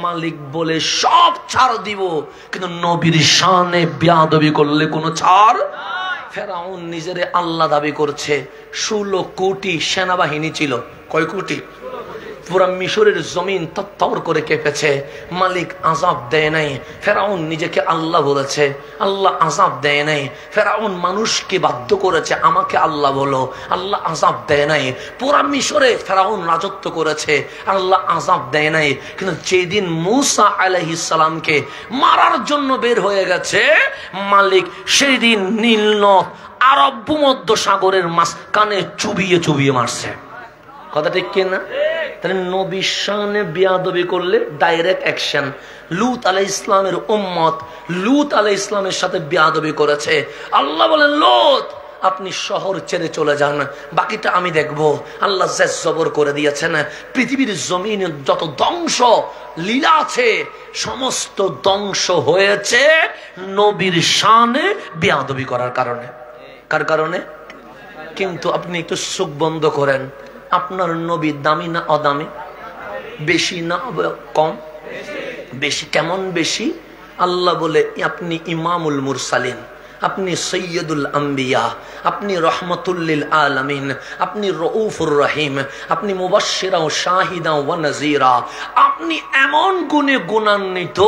মালিক বলে সব ছাড় দিব, কিন্তু নবীর শানে বেয়াদবি করলে কোনো ছাড়। ফেরাউন নিজেরে আল্লাহ দাবি করছে, 16 কোটি সেনাবাহিনী ছিল। কয় কোটি? পুরা মিশরের জমিন তত্তর করে কেঁপেছে, মালিক আযাব দেয় নাই। ফেরাউন নিজেকে আল্লাহ বলেছে, আল্লাহ আযাব দেয় নাই। ফেরাউন মানুষকে বাধ্য করেছে আমাকে আল্লাহ বলো, আল্লাহ আযাব দেয় নাই। পুরা মিশরে ফেরাউন রাজত্ব করেছে, আল্লাহ আযাব দেয় নাই। কিন্তু যেদিন মূসা আলাইহিস সালামকে মারার জন্য বের হয়ে গেছে মালিক, সেই দিন নীল নদ আরব ভূমধ্য সাগরের মাঝখানে চুবিয়ে চুবিয়ে মারছে। কথা ঠিক কিনা? তাহলে নবীর শানে বেয়াদবি করলে ডাইরেক্ট অ্যাকশন। লূত আলাইহিস ইসলামের উম্মত লূত আলাইহিস ইসলামের সাথে বেয়াদবি করেছে, আল্লাহ বলেন লূত আপনি শহর ছেড়ে চলে যান, বাকিটা আমি দেখব। আল্লাহ জবর করে দিয়েছেন, পৃথিবীর জমিন যত ধ্বংস লীলা আছে সমস্ত ধ্বংস হয়েছে নবীর শানে বেয়াদবি করার কারণে। কার কারণে? কিন্তু আপনি একটু চোখ বন্ধ করেন, আপনার নবী দামি না অদামি? বেশি না কম? বেশি। কেমন বেশি? আল্লাহ বলে আপনি ইমামুল মুরসালিন, আপনি সৈয়দুল আম্বিয়া, আপনি রহমতুল লিল আলামিন, আপনি রউফুর রহিম, আপনি মুবাশশিরা ও শাহিদা ওয়া নাযীরা, আপনি এমন গুণে গুণান্বিত।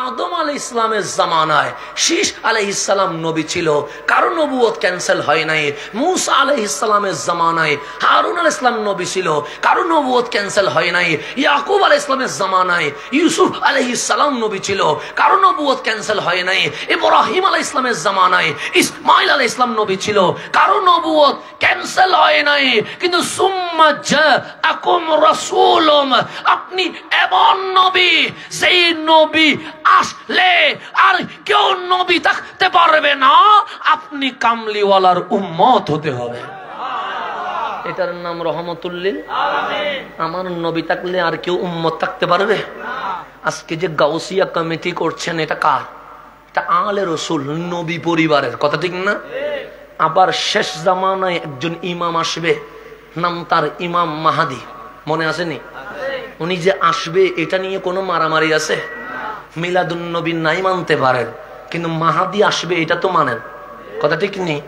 আদম আলাইহিস সালামের জামানায় শীশ আলাইহিস সালাম নবী ছিল, কারো নবুয়ত ক্যান্সেল হয় নাই। মূসা আলাইহিস সালামের জামানায় হারুন আলাইহিস সালাম নবী ছিল, কারো নবুয়ত ক্যান্সেল হয় নাই। ইয়াকুব আলাইহিস সালামের জামানায় ইউসুফ আলাইহিস সালাম নবী ছিল, কারো নবুয়ত ক্যান্সেল হয় নাই। ইব্রাহিম আলাইহিস সালামের জামানায় ইসমাঈল আলাইহিস সালাম নবী ছিল, কারো নবুয়ত ক্যান্সেল হয় নাই। কিন্তু সুম্মা জাআকুম রাসূলুম, আপনি এমন নবী, সেই নবী আসলে আর কেউ নবী থাকতে পারবে না, আপনি কামলিওয়ালার উম্মত হতে হবে। এটার নাম রহমতুল লিল আলামিন। আমার নবী থাকলে আর কেউ উম্মত থাকতে পারবে? আজকে যে গাউসিয়া কমিটি করছেন, এটা কার? এটা আলে রসুল, নবী পরিবারের। কথা ঠিক না? আবার শেষ জামানায় একজন ইমাম আসবে, নাম তার ইমাম মাহাদি। মনে আসেনি? উনি যে আসবে এটা নিয়ে কোনো মারামারি আছে? মিলাদুন নবী নাই মানতে পারেন, কিন্তু মাহাদি আসবে এটা তো মানেন। কথা ঠিক নেই?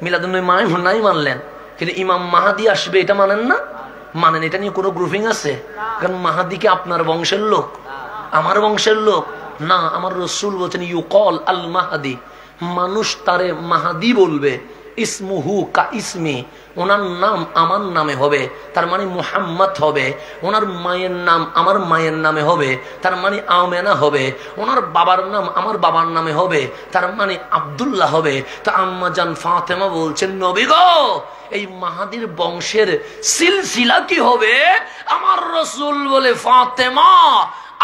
মিলাদুন নবী নাই মানলেন, কিন্তু ইমাম মাহাদি আসবে এটা মানেন না? মানেন। এটা নিয়ে কোনো গ্রুপিং আছে? কারণ মাহাদি কি আপনার বংশের লোক, আমার বংশের লোক না। আমার রসুল বলছেন ইউকল আল মাহাদি, মানুষ তারে মাহাদি বলবে। ইসমুহু কা ইসমি, ওনার নাম আমার নামে হবে, তার মানে মুহাম্মদ হবে। ওনার মায়ের নাম আমার মায়ের নামে হবে, তার মানে আমেনা হবে। ওনার বাবার নাম আমার বাবার নামে হবে, তার মানে আব্দুল্লাহ হবে। তো আম্মা জান ফাতেমা বলছেন নবী গো, এই মাহাদির বংশের সিলসিলা কি হবে? আমার রসুল বলে ফাতেমা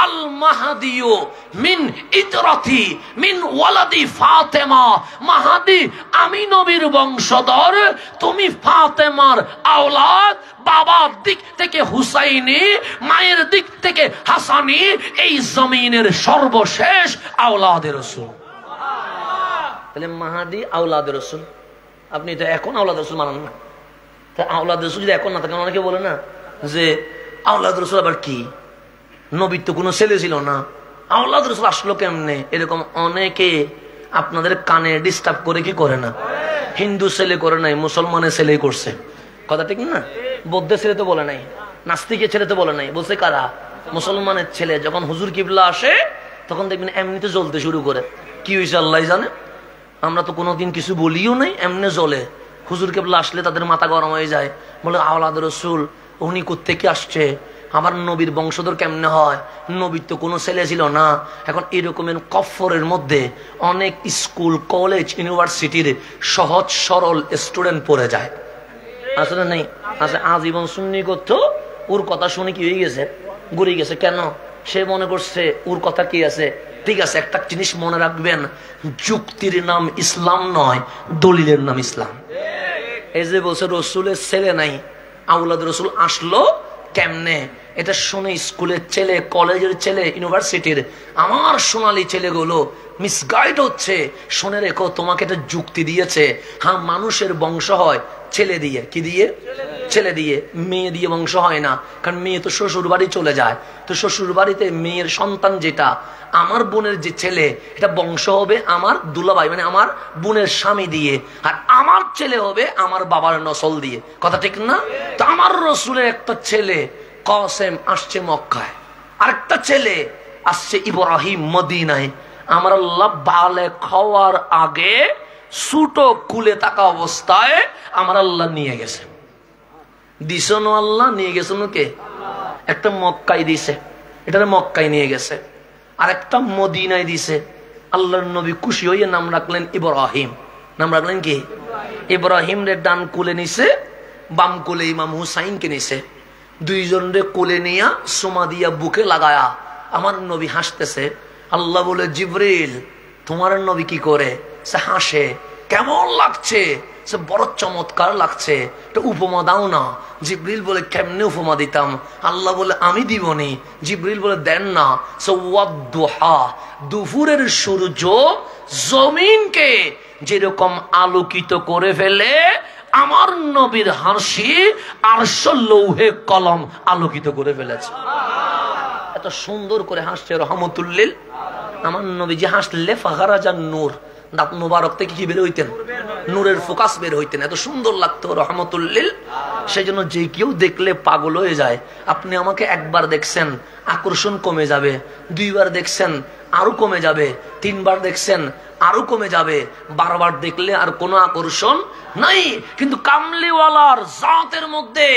আল মাহাদিও মিন ইতরাতি মিন ওয়ালাদি ফাতেমা, মাহাদি আমি নবীর বংশধর, তুমি ফাতেমার আওলাদ। বাবার দিক থেকে হুসাইনি, মায়ের দিক থেকে হাসানি, এই জমিনের সর্বশেষ আওলাদের রাসূল। তাহলে মাহাদি আওলাদের রাসূল। আপনি তো এখন আওলাদের রাসূল মানেন না। তা আওলাদের রাসূল যদি এখন না থাকে, অনেকে বলে না যে আওলাদের রাসূল আবার কি? নবীর তো কোনো ছেলে ছিল না, আওলাদ রাসূল আসলো কেমনে? এরকম অনেকে আপনাদের কানে ডিস্টার্ব করে কি করে না? হিন্দু ছেলে করে নাই, মুসলমানের ছেলে করছে। কথা ঠিক না? বৌদ্ধের ছেলে তো বলে নাই, নাস্তিকের ছেলে তো বলে নাই, বলছে কারা? মুসলমানের ছেলে। যখন হুজুর কিবলা আসে তখন দেখবেন এমনিতে জ্বলতে শুরু করে। কি হয়েছে আল্লাহ জানে। আমরা তো কোনোদিন কিছু বলিও নাই, এমনি জ্বলে। হুজুর কেবলা আসলে তাদের মাথা গরম হয়ে যায়, বলে আওলাদ রসুল উনি কোত্থেকে আসছে, আমার নবীর বংশধর কেমনে হয়, নবীর তো কোনো ছেলে ছিল না। এখন এরকমের কফরের মধ্যে অনেক স্কুল কলেজ ইউনিভার্সিটির সহজ সরল স্টুডেন্ট পড়ে যায়, আসলে নেই আসলে আজীবন সুন্নি করতো, ওর কথা শুনে কি হয়ে গেছে, ঘুরে গেছে। কেন? সে মনে করছে ওর কথা কি আছে। ঠিক আছে, একটা জিনিস মনে রাখবেন, যুক্তির নাম ইসলাম নয়, দলিলের নাম ইসলাম। এই যে বলছে রসুলের ছেলে নাই, আওলাদ রসুল আসলো কেমনে, এটা শুনে স্কুলের ছেলে, কলেজের ছেলে, ইউনিভার্সিটির আমার সোনালী ছেলেগুলো মিসগাইড হচ্ছে। শুনে রেখো, তোমাকে এটা যুক্তি দিয়েছে। হ্যাঁ, মানুষের বংশ হয় ছেলে দিয়ে, কি দিয়ে? ছেলে দিয়ে। মেয়ে দিয়ে বংশ হয় না, কারণ মেয়ে তো শ্বশুর বাড়ি চলে যায়। তো শ্বশুর বাড়িতে মেয়ের সন্তান যেটা, আমার বোনের যে ছেলে, এটা বংশ হবে আমার দুলাভাই মানে আমার বোনের স্বামী দিয়ে, আর আমার ছেলে হবে আমার বাবার নসল দিয়ে। কথা ঠিক না? তো আমার রসুলের একটা ছেলে কাসেম আসছে মক্কায়, আরেকটা ছেলে আসছে ইব্রাহিম মদিনায়। আমার আল্লাহ বালেগ হওয়ার আগে ছোট কুলে থাকা অবস্থায় আমার আল্লাহ নিয়ে গেছে। দিছেন আল্লাহ, নিয়ে গেছেন কে? একটা মক্কায় দিছে, এটা মক্কায় নিয়ে গেছে, আর একটা মদিনায় দিছে। আল্লাহর নবী খুশি হইয়া নাম রাখলেন ইব্রাহিম। নাম রাখলেন কি? ইব্রাহিম রে ডান কুলে নিছে, বাম কুলে ইমাম হুসাইনকে নিছে। দুইজন রে কোলে নিয়া সুমা দিয়া বুকে লাগায়া আমার নবী হাসতেছে। আল্লাহ বলে, জিবরিল তোমার নবী কি করে? সে হাসে। কেমন লাগছে? সে বড় চমৎকার লাগছে, এটা উপমা দাও না। জিবরিল বলে, কেমনে উপমা দিতাম? আল্লাহ বলে, আমি দিবনি। জিবরিল বলে, দেন না। সে ওয়াদ্দুহা, দুপুরের সূর্য জমিনকে যেরকম আলোকিত করে ফেলে, আমার নবীর হাসি আরশ লৌহে কলম আলোকিত করে ফেলেছে। এত সুন্দর করে হাসছে রহমতুল্লিল। আমার নবী যে হাসলে ফাখারাজান নূর, দাঁত মুবারক থেকে কি বের হইতেন? নূরের ফোকাস বের হইতেন। এত সুন্দর লাগতো রহমতুল্লিল। সেই জন্য যে কেউ দেখলে পাগল হয়ে যায়। আপনি আমাকে একবার দেখছেন, আকর্ষণ কমে যাবে। দুইবার দেখছেন, আরো কমে যাবে। তিনবার দেখছেন, আরো কমে যাবে। বারবার দেখলে আর কোনো আকর্ষণ নাই। কিন্তু কামলিওয়ালার জাতের মধ্যে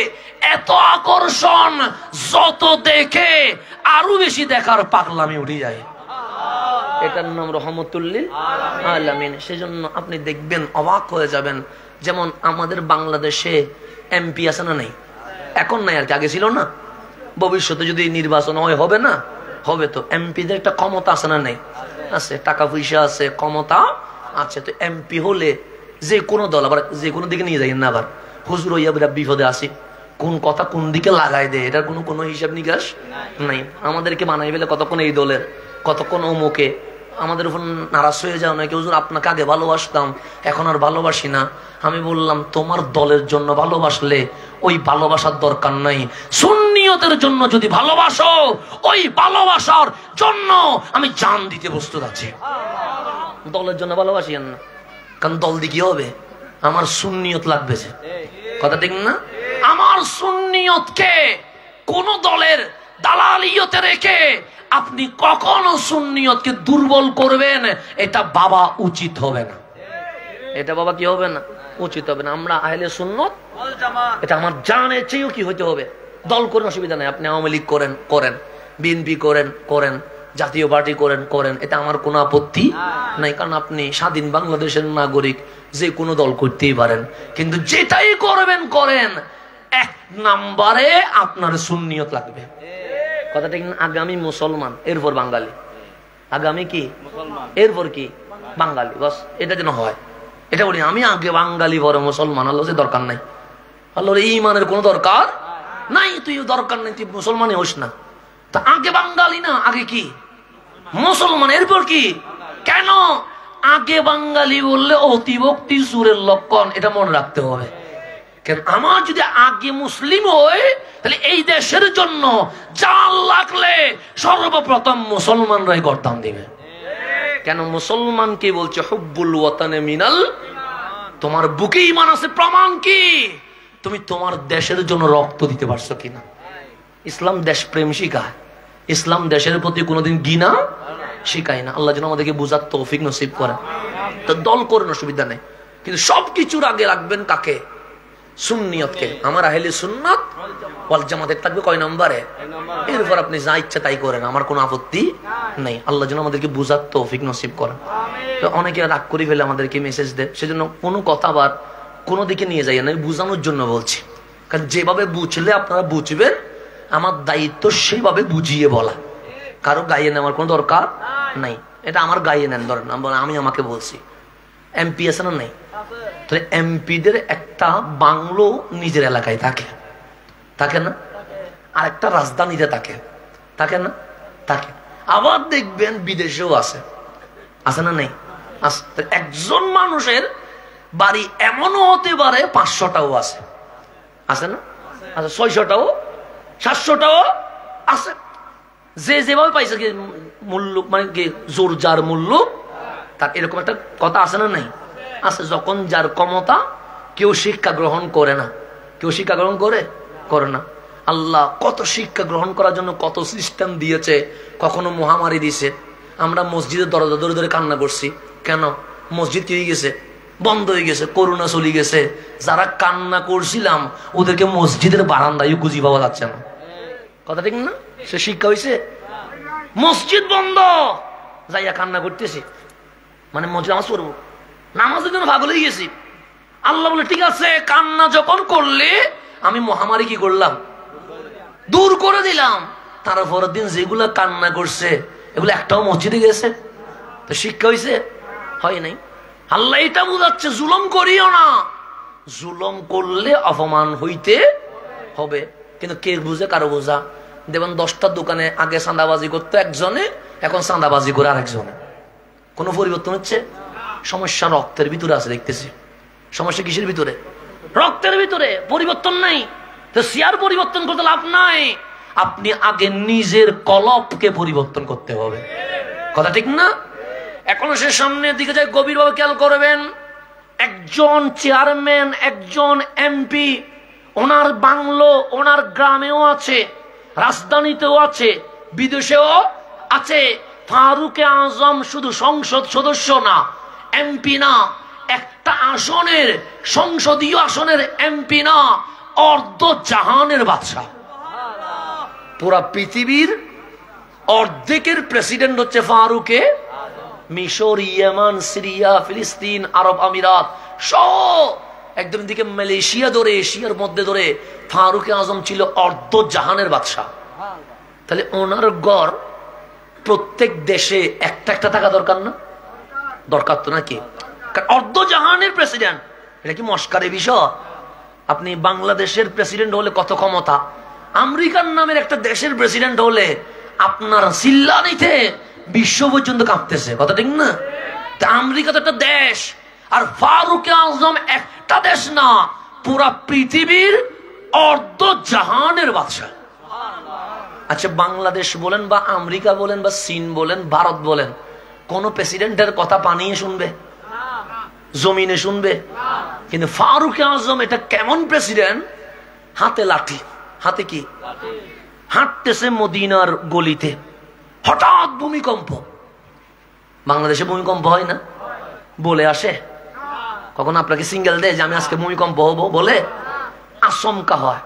এত আকর্ষণ, যত দেখে আরো বেশি দেখার পাগলামি উঠে যায়। এটার নাম রহমতুল্লিল আলামিন। সেজন্য আপনি দেখবেন, অবাক হয়ে যাবেন। যেমন আমাদের বাংলাদেশে এমপি আছে না? নাই, এখন নাই আর কি, আগে ছিল না। ভবিষ্যতে যদি নির্বাচন হয়, হবে না? হবে। তো এমপিদের একটা ক্ষমতা আছে না? নাই, আছে। টাকা পয়সা আছে, ক্ষমতা আছে। তো এমপি হলে যে কোনো দল আবার যে কোনো দিকে নিয়ে যায় না। আবার হুজুর হইয়া বিপদে আসি, কোন কথা কোন দিকে লাগাই দেয়, এটার কোনো হিসাব নিকাশ নাই। আমাদেরকে বানাই ফেলে কতক্ষণ এই দলের, কতক্ষণ অমুকে। আমাদের উপর নারাজ হয়ে যাও নাকি, হুজুর আপনাকে আগে ভালোবাসতাম, এখন আর ভালোবাসি না। আমি বললাম, তোমার দলের জন্য ভালোবাসলে ওই ভালোবাসার দরকার নাই। সুন্নিয়তের জন্য যদি ভালোবাসো, ওই ভালোবাসার জন্য আমি জান দিতে প্রস্তুত আছি। দলের জন্য ভালোবাসিয়েন না, কারণ দল দিয়ে কি হবে? আমার সুন্নিয়ত লাগবে যে। কথা ঠিক না? আমার সুন্নিয়তকে কোন দলের দালালিয়তে রেখে আপনি কখনো সুন্নিয়তকে দুর্বল করবেন, এটা বাবা উচিত হবে না। এটা বাবা কি হবে না? উচিত হবে না। আমরা আহলে সুন্নত, এটা আমার জানের চেয়েও কি হইতে হবে। দল করেন, অসুবিধা নেই। আপনি আওয়ামী লীগ করেন, করেন। বিএনপি করেন, করেন। জাতীয় পার্টি করেন, করেন। এটা আমার কোনো আপত্তি নাই, কারণ আপনি স্বাধীন বাংলাদেশের নাগরিক, যে কোনো দল করতেই পারেন। কিন্তু যেটাই করবেন করেন, এক নাম্বারে আপনার সুন্নিয়ত লাগবে। কথা ঠিক না? আগামী মুসলমান, এরপর বাঙালি। আগামী কি এরপর কি বাঙালি, বাস। এটা যেন হয়, এটা বলি। আমি আগে বাঙালি পরে মুসলমান, আল্লাহ দরকার নাই। আল্লাহর ঈমানের কোনো দরকার নাই। তুই দরকার নেই, তুই মুসলমানই হোস না। তা আগে বাঙালি না, আগে কি মুসলমান, এরপর কি? কেন আগে বাঙালি বললে অতিভক্তি সুরের লক্ষণ, এটা মনে রাখতে হবে। কেন আমার যদি আগে মুসলিম হয়, তাহলে এই দেশের জন্য জান লাগলে সর্বপ্রথম মুসলমানরাই গর্দান দিবে। কেন মুসলমানকে বলছে হুব্বুল ওয়াতানে মিনাল, তোমার বুকে ঈমান আছে। প্রমাণ কি? তুমি তোমার দেশের জন্য রক্ত দিতে পারছো কিনা। ইসলাম দেশ প্রেম শিখায়, ইসলাম দেশের প্রতি কোনোদিন ঘৃণা শিখায় না। আল্লাহ যেন আমাদেরকে বুঝার তৌফিক নসিব করেন। তো দল করেন, অসুবিধা নেই, কিন্তু সবকিছুর আগে রাখবেন কাকে? সুন্নিয়তকে। আমার আহলে সুন্নাত ওয়াল জামাতের থাকবে কয় নম্বরে? এরপর আপনি যা ইচ্ছা তাই করেন, আমার কোনো আপত্তি নেই। আল্লাহ যেন আমাদেরকে বুঝার তৌফিক নসিব করেন। তো অনেকে রাগ করে ফেলে আমাদেরকে মেসেজ দেয়, সেজন্য কোনো কথা আবার কোনো দিকে নিয়ে যাই না, বুঝানোর জন্য বলছি। কারণ যেভাবে বুঝলে আপনারা বুঝবেন, আমার দায়িত্ব সেইভাবে বুঝিয়ে বলা, কারো গায়ে নেওয়ার কোনো দরকার নাই। এটা আমার গায়ে নেন, ধরেন আমি আমাকে বলছি, এমপি আছে না নেই? তাহলে এমপিদের একটা বাংলো নিজের এলাকায় থাকে, থাকে না? আর একটা রাজধানীতে থাকে, থাকে না? থাকে। আবার দেখবেন বিদেশেও আছে, আছে না নেই? একজন মানুষের বাড়ি এমনও হতে পারে 500টাও আছে, আছে না? আচ্ছা, 600টাও 700টাও আছে। যে যেভাবে পাইছে কি মূল্য, মানে কি জোর যার মূল্য তার, এরকম একটা কথা আছে না নেই? আছে। যখন যার ক্ষমতা, কেউ শিক্ষা গ্রহণ করে না, কেউ শিক্ষা গ্রহণ করে না। আল্লাহ কত শিক্ষা গ্রহণ করার জন্য কত সিস্টেম দিয়েছে। কখনো মহামারী দিছে, আমরা মসজিদের দরজা ধরে ধরে কান্না করছি, কেন? মসজিদ কি হয়ে গেছে? বন্ধ হয়ে গেছে, করোনা চলে গেছে। যারা কান্না করছিলাম ওদেরকে মসজিদের বারান্দায় খুঁজি পাওয়া যাচ্ছে না, কথা ঠিক না? সে শিক্ষা হয়েছে? মসজিদ বন্ধ, যাইয়া কান্না করতেছি, মানে মসজিদ নামাজ পড়বো, নামাজের জন্য পাগল হয়ে গেছি। আল্লাহ বলে ঠিক আছে, কান্না যখন করলে আমি মহামারী কি করলাম? দূর করে দিলাম। তারপরের দিন যেগুলা কান্না করছে এগুলো একটাও মসজিদে গেছে? তো শিক্ষা হয়েছে? হয় নাই। আল্লাহ এটা বুঝাচ্ছে, জুলুম করিও না, জুলুম করলে অপমান হইতে হবে। কিন্তু কে বুঝে? কারো বোঝা। দেখবেন 10টা দোকানে আগে চাঁদাবাজি করতো একজনে, এখন চাঁদাবাজি করে আরেকজনে। কোনো পরিবর্তন হচ্ছে? সমস্যা রক্তের ভিতরে আছে, দেখতেছি। সমস্যা কিসের ভিতরে? রক্তের ভিতরে। পরিবর্তন নাই, তো সিয়ার পরিবর্তন করতে লাভ নাই। আপনি আগে নিজের কলবকে পরিবর্তন করতে হবে, কথা ঠিক না? এখন সে সামনের দিকে যায়, গভীরভাবে খেয়াল করবেন। একজন চেয়ারম্যান, একজন এমপি, ওনার বাংলো ওনার গ্রামেও আছে, রাজধানীতেও আছে, বিদেশেও আছে। ফারুক আজম শুধু সংসদ সদস্য না, এমপি না, একটা আসনের, সংসদীয় আসনের এমপি না, অর্ধ জাহানের বাদশা। পুরা পৃথিবীর অর্ধেকের প্রেসিডেন্ট হচ্ছে ফারুকে। মিশর, ইয়েমান, সিরিয়া, ফিলিস্তিন, আরব আমিরাত সব, একদম দিকে মালয়েশিয়া ধরে, এশিয়ার মধ্যে ধরে ফারুক আজম ছিল অর্ধ জাহানের বাদশা। তাহলে ওনার গড় প্রত্যেক দেশে একটা একটা থাকা দরকার না? দরকার তো নাকি? অর্ধ জাহানের প্রেসিডেন্ট, এটা কি মস্কারের বিষয়? আপনি বাংলাদেশের প্রেসিডেন্ট হলে কত ক্ষমতা, আমেরিকার নামের একটা দেশের প্রেসিডেন্ট হলে আপনার চিল্লানিতে বিশ্ব পর্যন্ত কাঁপতেছে, কথা ঠিক না? আমেরিকা তো একটা দেশ, আর ফারুক আজম একটা দেশ না, পুরা পৃথিবীর অর্ধ জাহানের বাদশা। আচ্ছা, বাংলাদেশ বলেন বা আমেরিকা বলেন বা চীন বলেন, ভারত বলেন, কোন প্রেসিডেন্টের কথা পানিয়ে শুনবে? জমিনে শুনবে? কিন্তু ফারুক আজম এটা কেমন প্রেসিডেন্ট? হাতে লাঠি, হাতে কি? হাঁটতেছে মদিনার গলিতে, হঠাৎ ভূমিকম্প। বাংলাদেশে ভূমিকম্প হয় না? বলে আসে কখন? আপনাকে সিঙ্গেল দেয় যে আমি আজকে ভূমিকম্প হবো বলে? আশঙ্কা হয়।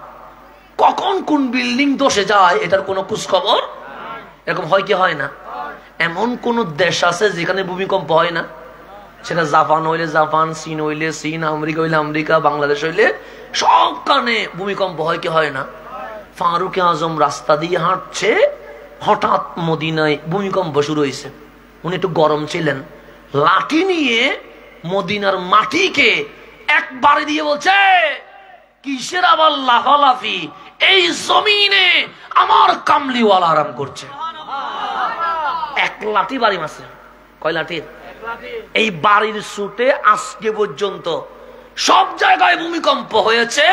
কখন কোন বিল্ডিং ধসে যায় এটার কোনো খোঁজ খবর? এরকম হয় কি হয় না? এমন কোন দেশ আছে যেখানে ভূমিকম্প হয় না? সেটা জাপান হইলে জাপান, চীন হইলে চীন, আমেরিকা হইলে আমেরিকা, বাংলাদেশ হইলে সবখানে ভূমিকম্প হয় কি হয় না? ফারুক আজম রাস্তা দিয়ে হাঁটছে, হঠাৎ মদিনায় ভূমিকম্প শুরু হয়েছে। উনি একটু গরম ছিলেন, লাঠি নিয়ে মদিনার মাটিকে একবারে দিয়ে বলছে, কিসের আবার লাফালাফি? এই জমিনে আমার কামলিওয়ালা আরাম করছে। এক লাঠি বাড়ি মারছে। কয় লাঠির? এই বাড়ির সুটে আজকে পর্যন্ত সব জায়গায় ভূমিকম্প হয়েছে,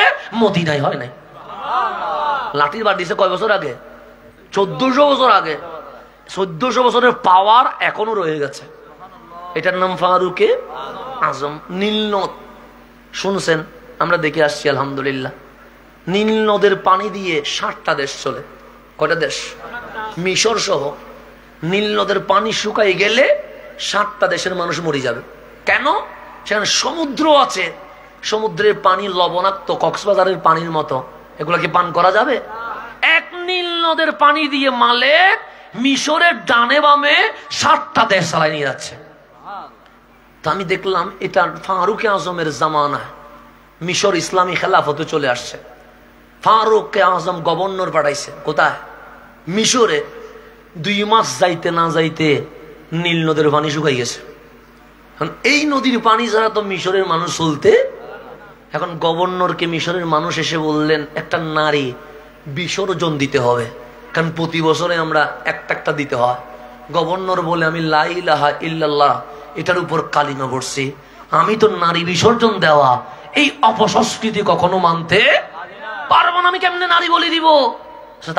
মদিনায় হয় নাই। লাঠির বাড়ি দিছে কয় বছর আগে? 1400 বছর আগে। 1400 বছরের পাওয়ার এখনো রয়ে গেছে। এটার নাম ফারুকে আজম। নীল নদ শুনছেন? আমরা দেখে আসছি আলহামদুলিল্লাহ। নীল নদের পানি দিয়ে 60টা দেশ চলে। কয়টা দেশ? মিশর সহ। নীল নদের পানি শুকাই গেলে 60টা দেশের মানুষ মরে যাবে। কেন? সেখানে সমুদ্র আছে, সমুদ্রের পানি লবণাক্ত, কক্সবাজারের পানির মতো, এগুলা কি পান করা যাবে? এক নীল নদের পানি দিয়ে মালিক মিশরের ডানে বামে 7টা দেশ চালায় নিয়ে যাচ্ছে। তা আমি দেখলাম এটা ফারুক আজমের জামানায় মিশর ইসলামী খেলাফতে চলে আসছে। ফারুক আজম গভর্নর পাঠাইছে কোথায়? মিশরে। 2 মাস যাইতে না যাইতে নীল নদের পানি শুকাই গেছে। এই নদীর পানি ছাড়া তো মিশরের মানুষ চলতে। এখন গভর্নরকে মিশরের মানুষ এসে বললেন একটা নারী বিসর্জন দিতে হবে, কারণ প্রতি বছরে আমরা একটা দিতে হয়। গভর্নর বলে আমি লা ইলাহা ইল্লাল্লাহ এটার উপর কালিমা পড়ছি, আমি তো নারী বিসর্জন দেওয়া এই অপসংস্কৃতি কখনো মানতে পারবো না। আমি কেমনে নারী বলি দিব?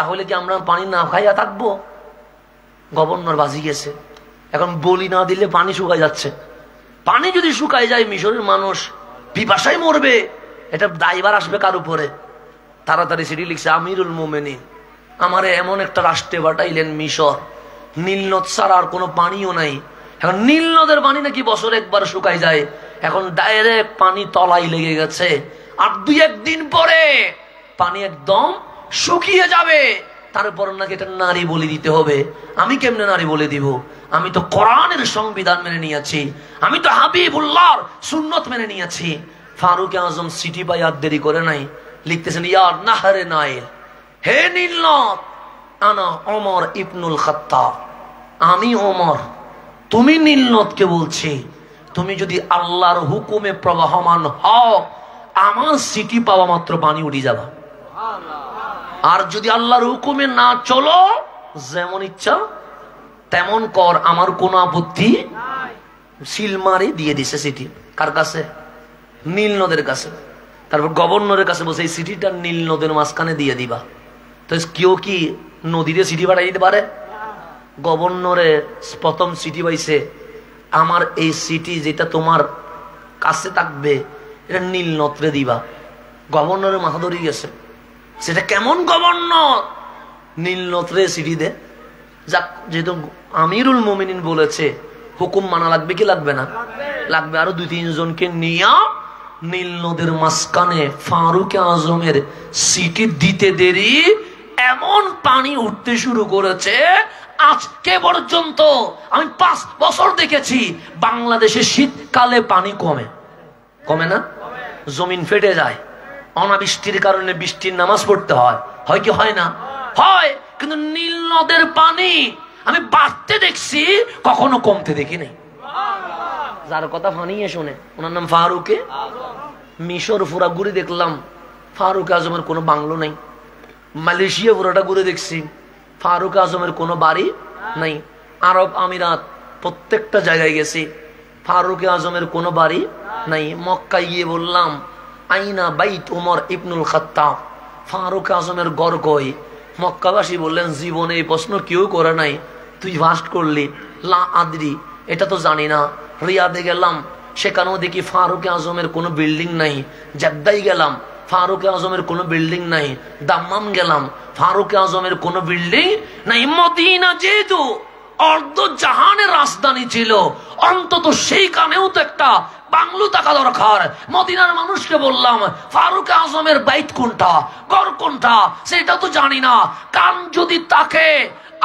তাহলে কি আমরা পানি না খাইয়া থাকবো? গভর্নর বাজি গেছে। এখন বলি না দিলে পানি শুকায় যাচ্ছে। পানি যদি শুকায় যায় মিশরের মানুষ পিপাসায় মরবে, এটা দায়ভার আসবে কার উপরে? তাড়াতাড়ি চিঠি লিখছে, আমিরুল মোমেনিন আমারে এমন একটা রাষ্ট্রে পাঠাইলেন মিশর, নীল নদ ছাড়া আর কোনো পানিও নাই। এখন নীল নদের পানি নাকি বছরে একবার শুকায় যায়, এখন ডাইরেক্ট পানি তলায় লেগে গেছে, আর 2-1 দিন পরে পানি একদম শুকিয়ে যাবে। তারপর নাকি এটা নারী বলে দিতে হবে। আমি কেমনে নারী বলে দিব? আমি তো কোরআনের সংবিধান মেনে নিয়েছি, আমি তো হাবিবুল্লাহর সুন্নত মেনে নিয়েছি। ফারুক আজম সিটি পাই আর দেরি করে নাই, লিখতেছেন ইয়ার নাহরে নাইল, হে নীল নদ, আনা ওমর ইবনুল খাত্তাব, আমি ওমর, তুমি নীল নদকে বলছি, তুমি যদি আল্লাহর হুকুমে প্রবাহমান হও আমার সিটি পাওয়া মাত্র পানি উঠে যাবা, আর যদি আল্লাহর হুকুমে না চলো যেমন ইচ্ছা তেমন কর, আমার কোনো আপত্তি। সিলমারি দিয়ে দিছে সিটি। কার কাছে? নীল নদের কাছে। তারপর গভর্নরের কাছে বসে এই সিটিটা নীল নদের মাঝখানে দিয়ে দিবা। তো কেউ কি নদীরে সিটি পাঠাই দিতে পারে? গভর্নরে প্রথম সিটি পাইছে, আমার এই সিটি যেটা তোমার কাছে থাকবে এটা নীল নদরে দিবা। গভর্নরের মাথা ধরে গেছে, সেটা কেমন গভর্নর নীল নদরে সিটি দে? যাক, যেহেতু আমিরুল মোমিনিন বলেছে হুকুম মানা লাগবে কি লাগবে না? লাগবে। আরো 2-3 জনকে নিয়ে নীল নদের মাঝখানে ফারুক আজমের সিটি দিতে দেরি এমন পানি উঠতে শুরু করেছে, আজকে পর্যন্ত আমি 5 বছর দেখেছি বাংলাদেশে শীতকালে পানি কমে না, জমিন ফেটে যায়। অনাবৃষ্টির কারণে বৃষ্টির নামাজ পড়তে হয়, হয় কি হয় না? হয়। কিন্তু নীল নদের পানি আমি বাড়তে দেখছি, কখনো কমতে দেখি নাই। যার কথা ফানিয়ে শুনে, ওনার নাম ফারুকে। মিশর পুরা ঘুরে দেখলাম, ফারুক আজমের কোনো বাংলো নাই। মালয়েশিয়া পুরোটা ঘুরে দেখছি, ফারুক আজমের কোনো বাড়ি নাই। আরব আমিরাত প্রত্যেকটা জায়গায় গেছি, ফারুক আজমের কোনো বাড়ি নাই। মক্কায় গিয়ে বললাম আইনা বাইত ওমর ইবনুল খাত্তাব, ফারুক আজমের ঘর কই? মক্কাবাসী বললেন জীবনে এই প্রশ্ন কেউ করে নাই, তুই ফার্স্ট করলি। লা আদরি, এটা তো জানি না। রিয়াদে গেলাম, সেখানেও দেখি ফারুক আজমের কোনো বিল্ডিং নাই। জেদ্দায় গেলাম, ফারুক আজমের কোনো বিল্ডিং নাই। দাম্মাম গেলাম, ফারুক আজমের কোনো বিল্ডিং নাই। মদিনা যেহেতু অর্ধ জাহানের রাজধানী ছিল, অন্তত সেইখানেও তো একটা বাংলো থাকা দরকার। মদিনার মানুষকে বললাম ফারুক আজমের বাইত কোনটা, ঘর কোনটা, সেটা তো জানি না। কান যদি তাকে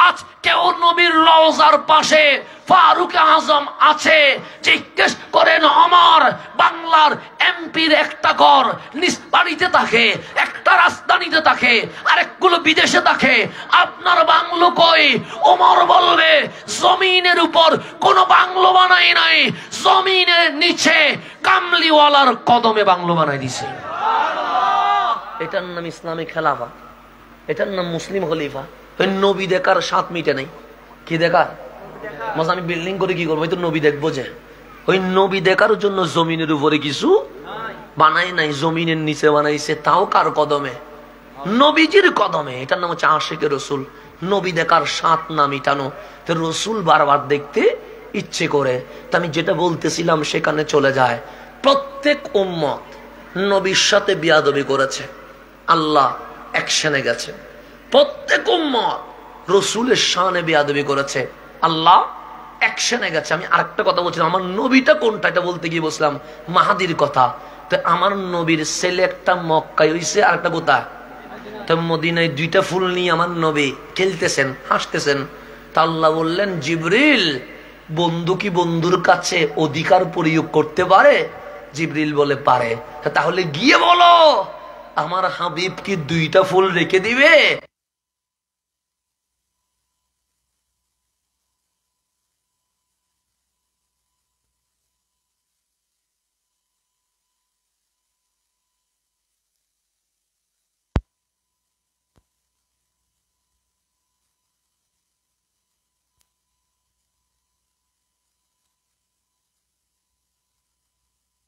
আজ কেউ নবীর রওজার পাশে ফারুক আজম আছে, জিজ্ঞেস করেন আমার বাংলার এমপির একটা ঘর নিজ বাড়িতে থাকে, একটা রাজধানীতে থাকে, আরেকগুলো বিদেশে থাকে, আপনার বাংলো কই? ওমর বলবে জমিনের উপর কোন বাংলো বানাই নাই, জমিনের নিচে কামলিওয়ালার কদমে বাংলো বানাই দিছে। এটার নাম ইসলামিক খেলাফা, এটার নাম মুসলিম খলিফা। নবী দেখার 7 মিটে নাই। কি দেখার? আমি বিল্ডিং করে কি করবো? তো নবী দেখবো যে, ওই নবী দেখার জন্য জমিনের উপরে কিছু বানাই নাই, জমিনের নিচে বানাইছে, তাও কার কদমে? নবীজির কদমে। এটার নাম হচ্ছে আশিকে রসুল। নবী দেখার 7 না মিটানো, তো রসুল বারবার দেখতে ইচ্ছে করে। তো আমি যেটা বলতেছিলাম সেখানে চলে যায়। প্রত্যেক উম্মত নবীর সাথে বিয়াদবি করেছে, আল্লাহ অ্যাকশনে গেছে। প্রত্যেক উম্মত রসুলের শানে বিয়াদবি করেছে, আল্লাহ অ্যাকশনে গেছে। আমি আরেকটা কথা বলছিলাম, আমার নবীটা কোনটা এটা বলতে গিয়ে বলছিলাম মাহাদির কথা। তো আমার নবীর ছেলে একটা মক্কায় হইছে, আর একটা কোথায়, তো মদিনায় দুইটা ফুল নিয়ে আমার নবী খেলতেছেন, হাসতেছেন। তা আল্লাহ বললেন, জিবরিল, বন্ধু কি বন্ধুর কাছে অধিকার প্রয়োগ করতে পারে? জিবরিল বলে পারে। তাহলে গিয়ে বলো আমার হাবিব কি দুইটা ফুল রেখে দিবে?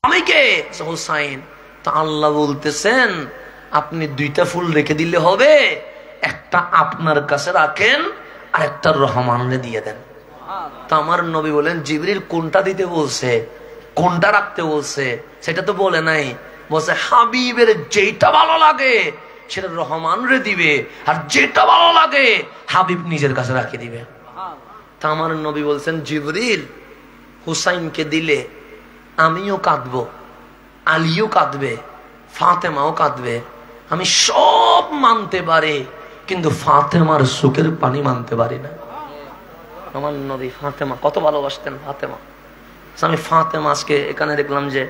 আমি কে? হুসাইন। তা আল্লাহ বলতেছেন আপনি দুইটা ফুল রেখে দিলে হবে, একটা আপনার কাছে রাখেন আর একটা রহমানকে দিয়ে দেন। তো আমার নবী বলেন, জিবরিল কোনটা দিতে বলছে, কোনটা রাখতে বলছে সেটা তো বলে নাই। বলছে হাবিবের যেটা ভালো লাগে সেটা রহমান রে দিবে, আর যেটা ভালো লাগে হাবিব নিজের কাছে রাখে দিবে। তা আমার নবী বলছেন, জিবরিল হুসাইনকে দিলে আমিও কাঁদবো, আলীও কাঁদবে, ফাতেমাও কাঁদবে। আমি সব মানতে পারি, কিন্তু ফাতেমার সুখের পানি মানতে পারি না। আমার নবী ফাতেমা কত ভালোবাসতেন। ফাতেমা, আমি ফাতেমা আজকে এখানে দেখলাম যে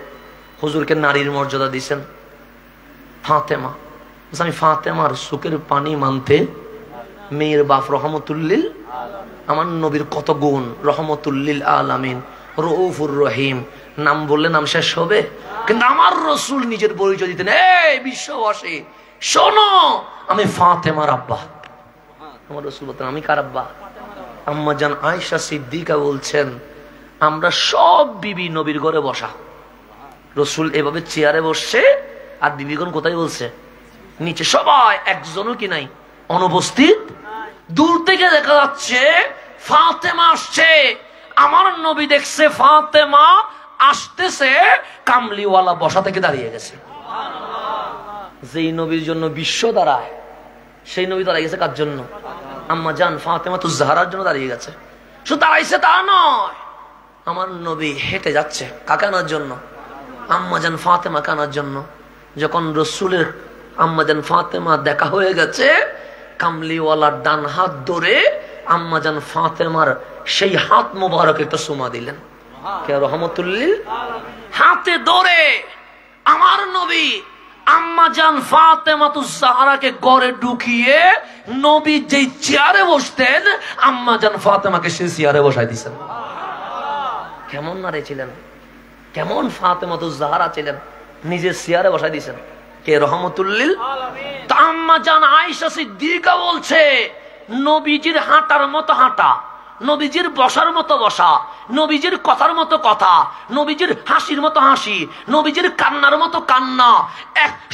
হুজুরকে নারীর মর্যাদা দিচ্ছেন। ফাতেমা, আমি ফাতেমার সুখের পানি মানতে, মেয়ের বাপ রহমতুল্লিল, আমার নবীর কত গুণ, রহমতুল্লিল আলামিন, রউফুর রহিম, নাম বললে নাম শেষ হবে। কিন্তু আমার রসুল নিজের পরিচয় দিতেন, এই বিশ্ববাসী শোনো, আমি ফাতেমার আব্বা। আমার রসুল বলতেন, আমি কার আব্বা? আম্মা জান আয়েশা সিদ্দিকা বলছেন, আমরা সব বিবি নবীর ঘরে বসা, রসুল এভাবে চেয়ারে বসছে আর বিবিগণ কোথায় বলছে? নিচে। সবাই, একজনও কি নাই অনুপস্থিত। দূর থেকে দেখা যাচ্ছে ফাতেমা আসছে, আমার নবী দেখছে ফাতেমা আসতেছে, কামলিওয়ালা বসা থেকে দাঁড়িয়ে গেছে। যেই নবীর জন্য বিশ্ব দাঁড়ায়, সেই নবী দাঁড়িয়ে গেছে কার জন্য? আম্মা জান ফাতেমা তো জাহরার জন্য দাঁড়িয়ে গেছে। শুধু দাঁড়াইছে তা নয়, আমার নবী হেঁটে যাচ্ছে কাকানার জন্য, আম্মা জান ফাতেমা কানার জন্য। যখন রসুলের আম্মা জান ফাতেমা দেখা হয়ে গেছে, কামলিওয়ালার ডান হাত ধরে আম্মা জান ফাতেমার সেই হাত মোবারক একটা সুমা দিলেন। কে? রহমতুল্লিল। হাতে ধরে আমার নবী আম্মা জান ফাতেমাতুজ জাহরাকে ঘরে ঢুকিয়ে নবী যেই চেয়ারে বসতেন, আম্মা জান ফাতেমাকে সেই চেয়ারে বসাই দিয়েছেন। কেমন নারী ছিলেন, কেমন ফাতেমাতুজ জাহরা ছিলেন, নিজের চেয়ারে বসাই দিয়েছেন। কে? রহমতুল্লিল। আম্মা জান আয়েশা সিদ্দিকা বলছে, নবীজির হাঁটার মতো হাঁটা, নবীজির বসার মতো বসা, নবীজির কথার মতো কথা, নবীজির হাসির মতো হাসি, নবীজির কান্নার মতো কান্না,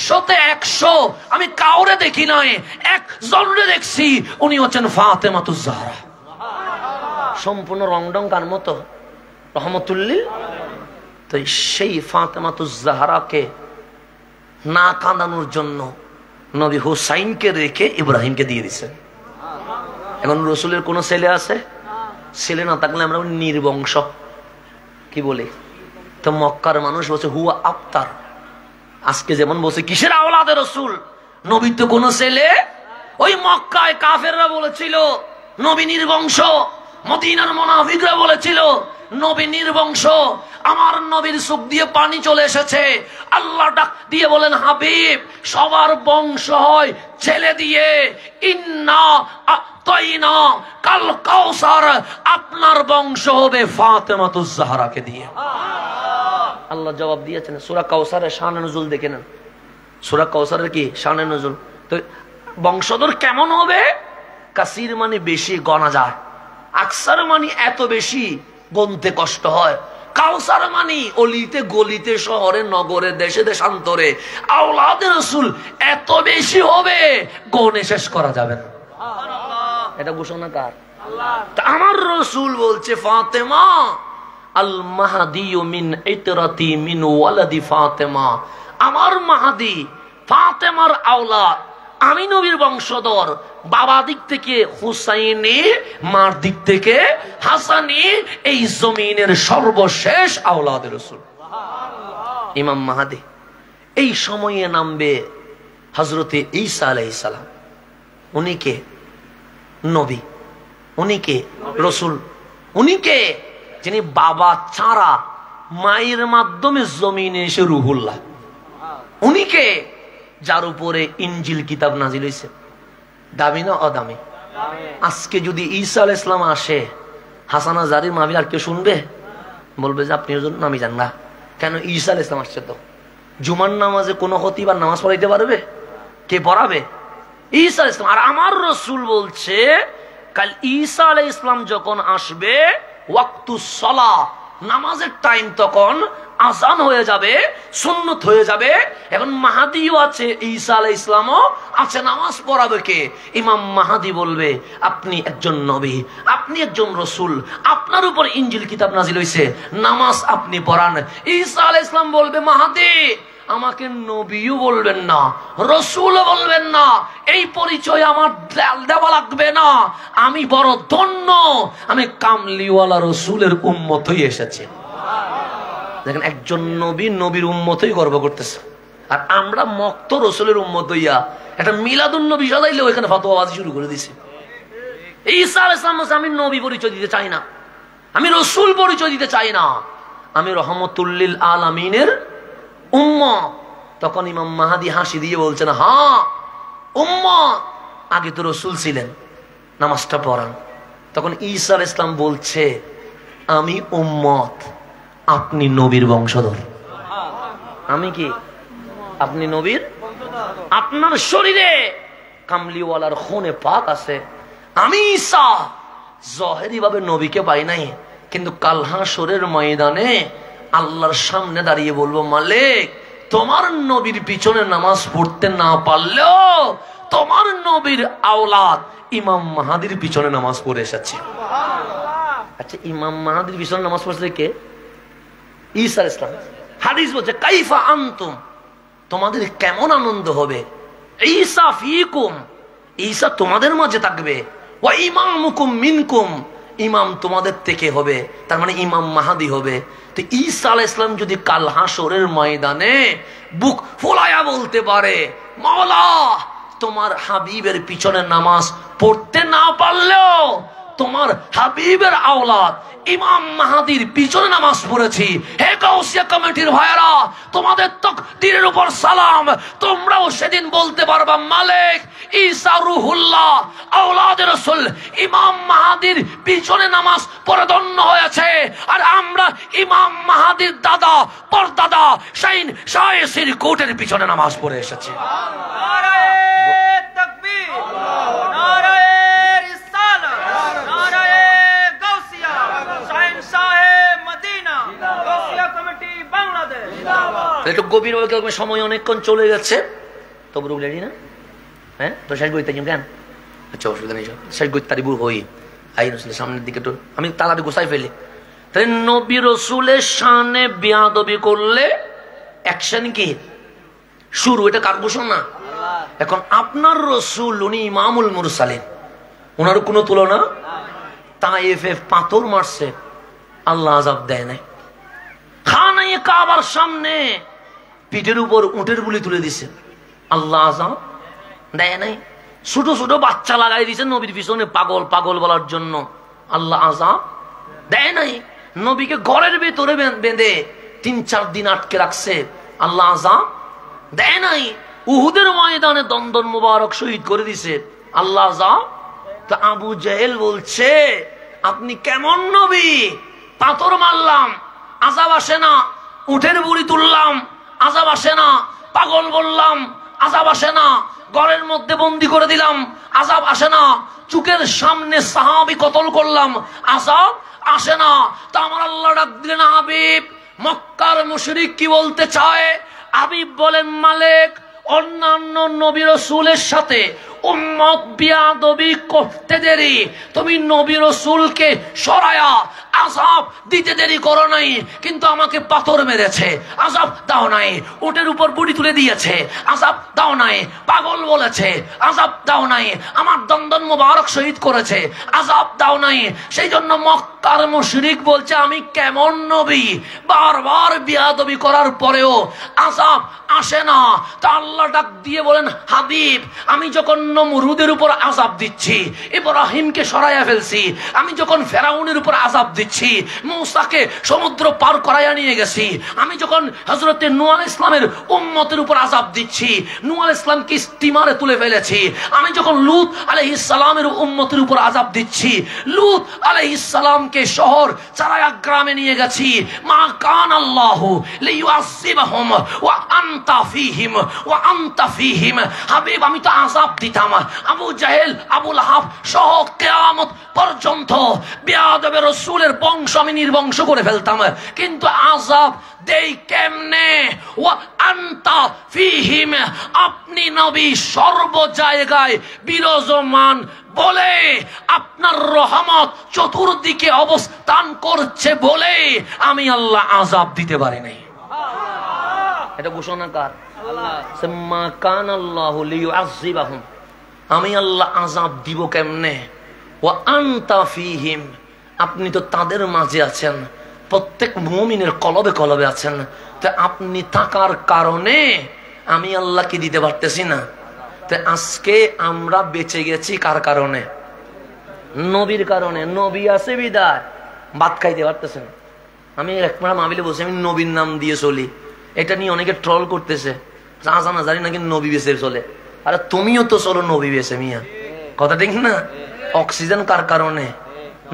100তে 100। আমি কাউরে দেখি নাই, একজনরে দেখছি, উনি হচ্ছেন ফাতেমাতুজ জাহরা। সম্পূর্ণ রংডং কার মতো? রহমতুল্লিল। তো সেই ফাতেমাতুজ জাহরাকে না কাঁদানোর জন্য নবী হুসাইনকে রেখে ইব্রাহিমকে দিয়ে দিচ্ছেন। এখন রসুলের কোন ছেলে আছে? ছেলে না থাকলে আমরা নির্বংশ কি বলি? তো মক্কার মানুষ বলছে হুয়া আফতার। আজকে যেমন বলছে কিসের আওলাদে রসুল, নবীর তো কোন ছেলে। ওই মক্কায় কাফেররা বলেছিল নবী নির্বংশ, মদিনার মুনাফিকরা বলেছিল নবী নির্বংশ। আমার নবীর চোখ দিয়ে পানি চলে এসেছে। আল্লাহ ডাক দিয়ে বলেন, হাবিব সবার বংশ হয় ছেলে দিয়ে, ইন্না আতাইনা কাল কাউসার, আপনার বংশ হবে ফাতেমাতুজ জাহরাকে দিয়ে। আল্লাহ জবাব দিয়েছেন। সূরা কাউসারের শানে নুজুল দেখে নেন। সূরা কাউসারের কি শানে নুজুল। তো বংশধর কেমন হবে? কাসির মানে বেশি, গণা যায়। আকসার মানে এত বেশি গনতে কষ্ট হয়। কাউসার মানে অলিতে গলিতে, শহরে নগরে, দেশে দেশান্তরে আওলাদে রাসূল এত বেশি হবে গনে শেষ করা যাবে না। এটা ঘোষণা কার? আল্লাহ। আমার রাসূল বলছে ফাতেমা আল মাহদি মিন ইতরাতি মিন ওয়ালাদি ফাতেমা, আমার মাহদি ফাতেমার আওলাদ, আমি নবীর বংশধর, বাবা দিক থেকে হুসাইনি, মার দিক থেকে হাসানি, এই জমিনের সর্বশেষ আওলাদ রাসূল ইমাম মাহদী। এই সময়ে নামবে হযরতে ঈসা আলাইহিস সালাম। উনি কে? নবী। উনি কে? রাসূল। উনি কে? যিনি বাবা ছাড়া মায়ের মাধ্যমে জমিনে এসে রুহুল্লাহ। উনি কে? যার উপরে ইনজিল কিতাব নাজিল হয়েছে। দামি না অদামি? আজকে যদি ঈসা আলাইহিস সালাম আসে, হাসানা জারির মাহফিল আর কেউ শুনবে? বলবে যে আপনি নামি যান না। কেন? ঈসা আলাইহিস সালাম আসছে তো। জুমার নামাজে কোনো খতিব আর নামাজ পড়াইতে পারবে? কে পড়াবে? ঈসা আলাইহিস সালাম। আর আমার রাসূল বলছে কাল ঈসা আলাইহিস সালাম যখন আসবে, ওয়াক্তুস সালাহ, নামাজের টাইম তখন আযান হয়ে যাবে, সুন্নত হয়ে যাবে। এখন মাহাদিও আছে, ঈসা আলাইহিস সালামও আছে, নামাজ পড়াবে কে? ইমাম মাহাদি বলবে আপনি একজন নবী, আপনি একজন রাসূল, আপনার উপর ইনজিল কিতাব নাজিল হইছে, নামাজ আপনি পড়ান। ঈসা আলাইহিস সালাম বলবে মাহাদি আমাকে নবীও বলবেন না, রাসূলও বলবেন না, এই পরিচয় আমার দেওয়া লাগবে না, আমি বড় ধন্য, আমি কামলিওয়ালা রাসূলের উম্মত হয়ে এসেছি। দেখেন, একজন নবী নবীর উম্মত হয়ে গর্ব করতেছে, আর আমরা মক্ত রাসূলের উম্মত হইয়া একটা মিলাদুন নবী সাজাইলে ওইখানে ফতোয়াবাজি শুরু করে দিছে। ঈসা আলাইহিস সালাম বলছে আমি নবী পরিচয় দিতে চাই না, আমি রাসূল পরিচয় দিতে চাই না, আমি রহমতুল লিল আলামিনের উম্মত। তখন ইমাম মাহাদি হাসি দিয়ে বলছেন হ্যাঁ উম্মত, আগে তো রাসূল ছিলেন, নামাজটা পড়ান। তখন ঈসা আলাইহিস সালাম বলছে আমি উম্মত, আপনি নবীর বংশধর। আমি কি? আপনি নবীর, আপনার শরীরে কামলিওয়ালার খুনে পাক আছে। আমি ঈসা জাহেরি ভাবে নবীকে পাই নাই, কিন্তু কাল হাশরের ময়দানে আল্লাহর সামনে দাঁড়িয়ে বলবো মালিক তোমার নবীর পিছনে নামাজ পড়তে না পারলেও তোমার নবীর আওলাদ ইমাম মাহাদির পিছনে নামাজ পড়ে এসেছে। আচ্ছা, ইমাম মাহাদির পিছনে নামাজ পড়ছে কে? ঈসা আলাইহিস সালাম। হাদিস বলছে কাইফা আনতুম, তোমাদের কেমন আনন্দ হবে, ঈসা ফীকুম, ঈসা তোমাদের মাঝে থাকবে, ওয়া ইমামুকুম মিনকুম, ইমাম তোমাদের থেকে হবে, তার মানে ইমাম মাহাদি হবে। তো ঈসা আলাইহিস সালাম যদি কাল হাশরের ময়দানে বুক ফুলায়া বলতে পারে মাওলা তোমার হাবিবের পিছনে নামাজ পড়তে না পারলেও তোমার হাবিবের আওলাদ ইমাম মাহাদির পিছনে নামাজ পড়েছি, হে গাউসিয়া কমিটির ভাইরা তোমাদের তাকদীরের উপর সালাম, তোমরাও সেদিন বলতে পারবা মালিক ঈসা রুহুল্লাহ আওলাদের রাসূল ইমাম মাহাদির পিছনে নামাজ পড়ে ধন্য হয়েছে, আর আমরা ইমাম মাহাদির দাদা পরদাদা শাইন শায়েসির কোটের পিছনে নামাজ পড়ে এসেছি। নারে তাকবীর, নারে রিসালাত, নারে গাউসিয়া শাইন শাহে মদিনা, গাউসিয়া কমিটি বাংলাদেশ জিন্দাবাদ। একটু গভীর ভাবে সময় অনেকক্ষণ চলে গেছে, তবু রুক রেডি না? হ্যাঁ, তো শেষ গইতে কেন? আচ্ছা, অসুবিধা নেই, শেষ গইতে তারিবু হই আই রাসূলের সামনের দিকে একটু আমি তাড়াতাড়ি গোছাই ফেলি। তাই নবী রাসূলের শানে বেয়াদবি করলে অ্যাকশন কি শুরু? এটা কার ঘোষণা? এখন আপনার রাসূল উনি ইমামুল মুরসালিন, ওনার কোনো তুলনা। তায়েফে পাথর মারছে, আল্লাহ আযাব দেয় নাই। খানায়ে কাবার সামনে পিঠের উপর উটের বুলি তুলে দিছে, আল্লাহ আযাব দেয় নাই। ছোট ছোট বাচ্চা লাগাই দিছে নবীর পিছনে পাগল পাগল বলার জন্য, আল্লাহ আযাব দেয় নাই। নবীকে ঘরের ভেতরে বেঁধে ৩-৪ দিন আটকে রাখছে, আল্লাহ আযাব দেয় নাই। উহুদের ময়দানে দন্দন মুবারক শহীদ করে দিছে, আল্লাহ আযাব। তো আবু জেহেল বলছে আপনি কেমন নবী, পাথর মারলাম আযাব আসে না, উটের বুড়ি তুললাম আযাব আসে না, পাগল বললাম আযাব আসে না, ঘরের মধ্যে বন্দি করে দিলাম আযাব আসে না, চুকের সামনে সাহাবী কতল করলাম আযাব আসে না। তা আমার আল্লাহ ডাক দিলেন হাবিব, মক্কার মুশরিক কি বলতে চায়? হাবিব বলেন মালিক অন্যান্য নবী রাসূলের সাথে উম্মত বিয়াদবি করতে দেরি, তুমি নবী রাসূলকে সরায়া আযাব দিতে দেরি করো নাই, কিন্তু আমাকে পাথর মেরেছে, আযাব দাও নাই। উটের উপর বুড়ি তুলে দিয়েছে, আযাব দাও নাই। পাগল বলেছে, আযাব দাও নাই। আমার দন্দন মোবারক শহীদ করেছে, আযাব দাও নাই। সেই জন্য মক্কার মুশরিক বলছে আমি কেমন নবী, বারবার বিয়াদবি করার পরেও আযাব আসে না। তা আল্লাহ ডাক দিয়ে বলেন, হাবিব আমি যখন নমরুদের উপর আযাব দিচ্ছি, ইব্রাহিমকে সরাইয়া ফেলছি, আমি যখন ফেরাউনের উপর আযাব দিচ্ছি, মূসাকে সমুদ্র পার করাইয়া নিয়ে গেছি, আমি যখন হযরতে নূহ আলাইহিস সালামের উম্মতের উপর আযাব দিচ্ছি, নূহ আলাইহিস সালামকে স্টিমারে তুলে ফেলেছি, আমি যখন লূত আলাইহিস সালামের উম্মতের উপর আযাব দিচ্ছি, লূত আলাইহিস সালামকে শহর চারায়া গ্রামে নিয়ে গেছি, মা কান আল্লাহু লিয়ুআযিবাহুম ওয়া আনতা ফীহিম ওয়া আনতা ফীহিম। হাবিব আমি তো আযাব দিতাম, আবু জাহেল আবু লাহাব সহ কিয়ামত পর্যন্ত বিয়াদবে রাসূলের বংশ আমি নির্বংশ করে ফেলতাম, কিন্তু আযাব দেই কেমনে? ওয়া আনতা ফীহিম, আপনি নবী সর্ব জায়গায় বিরাজমান বলে, আপনার রহমত চতুর্দিকে অবস্থান করছে বলে আমি আল্লাহ আযাব দিতে পারি নাই। এটা ঘোষণা কার? মা কান আল্লাহু লিয়ুআযিবাহুম, আমি আল্লাহ আযাব দিব কেমনে? ওয়া আনতা ফীহিম, আপনি তো তাদের মাঝে আছেন, প্রত্যেক মুমিনের কলবে কলবে আছেন, তো আপনি থাকার কারণে আমি আল্লাহ কি দিতে পারতেছি না। তো আজকে আমরা বেঁচে গেছি কার কারণে? নবীর কারণে। নবী আছে বিদায় ভাত খাইতে পারতেছেন। আমি একবার মাহফিলে বলছি আমি নবীর নাম দিয়ে চলি, এটা নিয়ে অনেকে ট্রল করতেছে, জানা জানি নাকি নবী বেঁচে চলে। আরে তুমিও তো চলো নবী বেঁচে মিয়া, কথা ঠিক না? অক্সিজেন কার কারণে?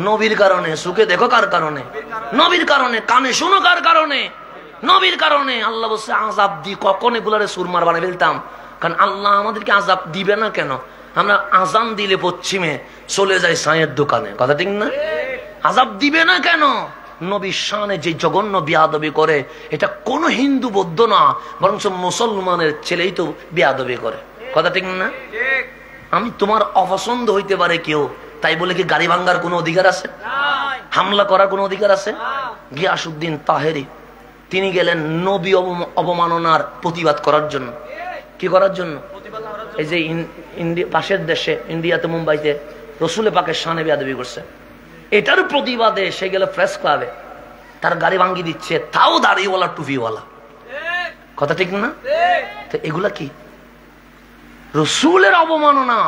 নবীর কারণে। সুখে দেখো কার কারণে? নবীর কারণে। কানে শুনো কার কারণে? নবীর কারণে। আল্লাহ বলছে আযাব দি, কখন এগুলারে সুরমার বানিয়ে ফেলতাম। কারণ আল্লাহ আমাদেরকে আযাব দিবে না কেন? আমরা আজান দিলে পশ্চিমে চলে যাই সাঁয়ের দোকানে, কথা ঠিক না? আযাব দিবে না কেন? নবীর শানে যে জঘন্য বিয়াদবি করে, এটা কোন হিন্দু বৌদ্ধ না, বরং মুসলমানের ছেলেই তো বিয়াদবি করে, কথা ঠিক না? আমি তোমার অপছন্দ হইতে পারে কেউ, তাই বলে কি গাড়ি ভাঙ্গার কোনো অধিকার আছে? হামলা করার কোনো অধিকার আছে? গিয়াসউদ্দিন তাহেরি তিনি গেলেন নবী অবমাননার প্রতিবাদ করার জন্য। কি করার জন্য? এই যে পাশের দেশে ইন্ডিয়াতে মুম্বাইতে রসুলে পাকের শানে বিয়াদবি করছে, এটার প্রতিবাদে সে গেল প্রেস ক্লাবে, তার গাড়ি ভাঙ্গি দিচ্ছে, তাও দাড়িওয়ালা টুপিওয়ালা, কথা ঠিক না? তো এগুলা কি রসুলের অবমাননা?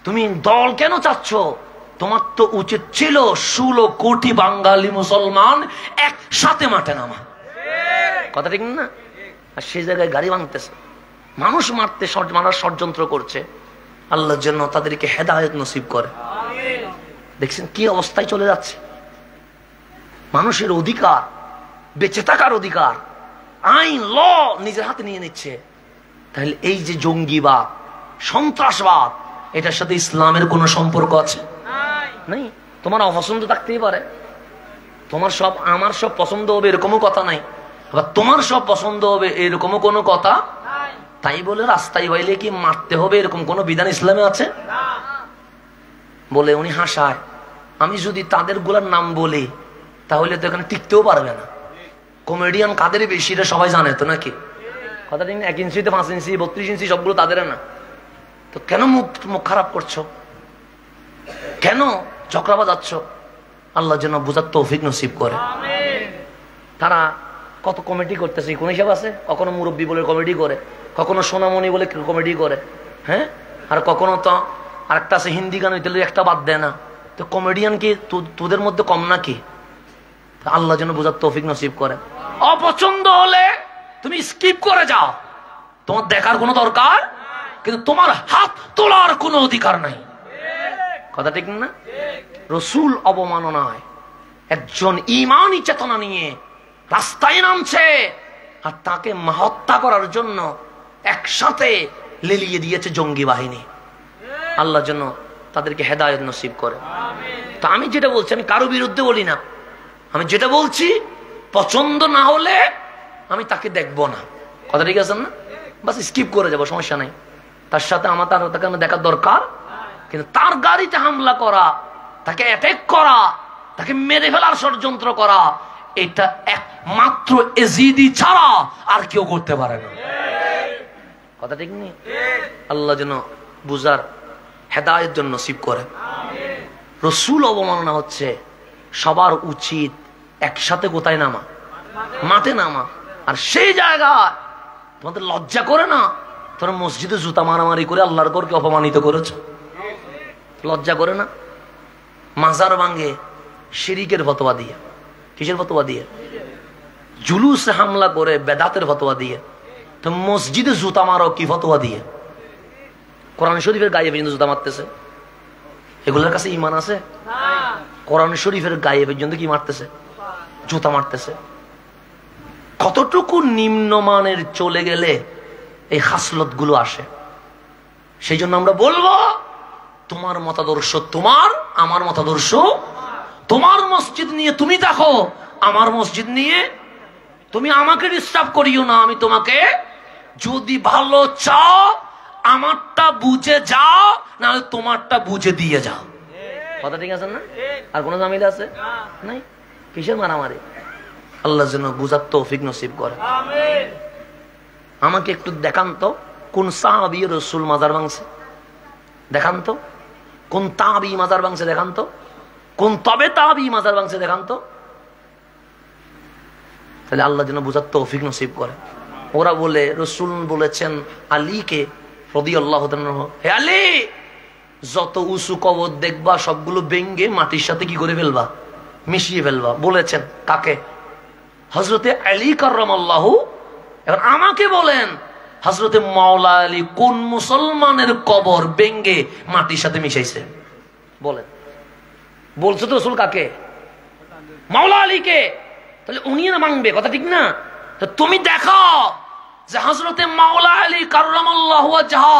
তুমি দল কেন চাচ্ছ? তোমার তো উচিত ছিল 16 কোটি বাঙালি মুসলমান একসাথে মাঠে নামা, কথা ঠিক না? আর সেই জায়গায় গাড়ি ভাঙতেছে, মানুষ মারতে মারার ষড়যন্ত্র করছে। আল্লাহর জন্য তাদেরকে হেদায়েত নসিব করে। দেখছেন কি অবস্থায় চলে যাচ্ছে? মানুষের অধিকার, বেঁচে থাকার অধিকার, আইন ল নিজের হাতে নিয়ে নিচ্ছে। তাহলে এই যে জঙ্গিবাদ, সন্ত্রাসবাদ, এটার সাথে ইসলামের কোন সম্পর্ক আছে? নাই। তোমার অপছন্দ থাকতেই পারে, তোমার সব আমার সব পছন্দ হবে এরকমও কথা নাই, আবার তোমার সব পছন্দ হবে এরকমও কোনো কথা। তাই বলে রাস্তায় বাইলে কি মারতে হবে এরকম কোন বিধান ইসলামে আছে? বলে উনি হাসায়, আমি যদি তাদের গুলার নাম বলি তাহলে তো এখানে টিকতেও পারবে না। কমেডিয়ান কাদের বেশি এটা সবাই জানে তো নাকি? কথা ঠিক না? 1 ইঞ্চিতে 5 ইঞ্চি 32 ইঞ্চি সবগুলো তাদের না। তো কেন মুখ খারাপ করছো? কেন ঝগড়া বাজাচ্ছ? আল্লাহ যেন বুঝার তৌফিক নসিব করে। তারা কত কমেডি করতেছে, কোন হিসাব আছে? কখনো মুরব্বী বলে কমেডি করে, কখনো সোনামণি বলে কমেডি করে, হ্যাঁ, আর কখনো তো আরেকটা আছে হিন্দি গান হইতে একটা বাদ দেয় না। তো কমেডিয়ান কি তোদের মধ্যে কম নাকি? আল্লাহ যেন বুঝার তৌফিক নসিব করে। অপছন্দ হলে তুমি স্কিপ করে যাও, তোমার দেখার কোনো দরকার, কিন্তু তোমার হাত তোলার কোনো অধিকার নাই, কথা ঠিক না? রসুল অবমাননায় একজন ঈমানী চেতনা নিয়ে রাস্তায় নামছে, আর তাকে হত্যা করার জন্য একসাথে লেলিয়ে দিয়েছে জঙ্গি বাহিনী। আল্লাহ যেন তাদেরকে হেদায়েত নসিব করে। তো আমি যেটা বলছি, আমি কারো বিরুদ্ধে বলি না, আমি যেটা বলছি পছন্দ না হলে আমি তাকে দেখবো না, কথা ঠিক আছে না? বাস স্কিপ করে যাবো, সমস্যা নাই। তার সাথে তাকে আমার দেখার দরকার, কিন্তু তার গাড়িতে হামলা করা, তাকে অ্যাটাক করা, তাকে মেরে ফেলার ষড়যন্ত্র করা, এটা একমাত্র এজিদি ছাড়া আর কেউ করতে পারে না। কথা ঠিক নেই? আল্লাহ যেন বুঝার হেদায়েত জন্য নসিব করে। রসুল অবমাননা হচ্ছে, সবার উচিত একসাথে কোথায় নামা? মাঠে নামা। আর সেই জায়গায় তোমাদের লজ্জা করে না? তোমরা মসজিদে জুতা মারামারি করে আল্লাহর ঘরকে অপমানিত করেছো, লজ্জা করে না? মাজার ভাঙে শিরিকের ফতোয়া দিয়ে, কিসের ফতোয়া দিয়ে? জুলুসে হামলা করে বেদাতের ফতোয়া দিয়ে। তো মসজিদে জুতা মারো কি ফতোয়া দিয়ে? কোরআন শরীফের গায়ে পর্যন্ত জুতা মারতেছে, এগুলোর কাছে ঈমান আছে? কোরআন শরীফের গায়ে পর্যন্ত কি মারতেছে? জুতা মারতেছে। কতটুকু নিম্নমানের চলে গেলে এই হাসলত গুলো আসে। সেই জন্য আমরা বলবো, তোমার মতাদর্শ তোমার, আমার মতাদর্শ তোমার। মসজিদ নিয়ে তুমি দেখো, আমার মসজিদ নিয়ে তুমি আমাকে ডিস্টার্ব করিও না। আমি তোমাকে যদি ভালো চাও আমারটা বুঝে যাও, নাহলে তোমারটা বুঝে দিয়ে যাও। কথা ঠিক আছে না? আর কোন ঝামেলা আছে? নাই। কিসের মারামারি? আল্লাহ যেন বুঝার তৌফিক নসিব করে। আমাকে একটু দেখান তো, কোন সাহাবী রাসূল মাজার ভাঙছে? দেখান তো। কোন তাবী মাজার ভাঙছে? দেখান তো। কোন তবে তাবী মাজার ভাঙছে? দেখান তো। তাহলে আল্লাহ যেন বুঝার তৌফিক নসিব করে। ওরা বলে, রাসূল বলেছেন আলীকে রাদিয়াল্লাহু তাআলা, হে আলী, যত উঁচু কবর দেখবা সবগুলো ভেঙে মাটির সাথে কি করে ফেলবা? মিশিয়ে ফেলবা। বলেছেন কাকে? হযরতে আলী কাররামাল্লাহু। এখন আমাকে বলেন, হযরতে মাওলা আলী কোন মুসলমানের কবর ভেঙে মাটির সাথে মিশাইছে? বলেন। বলছো তো রাসূল কাকে? মাওলা আলীকে। তাহলে উনি না ভাঙবে, কথা ঠিক না? তো তুমি দেখো যে হযরতে মাওলা আলী কাররামাল্লাহু ওয়াজহা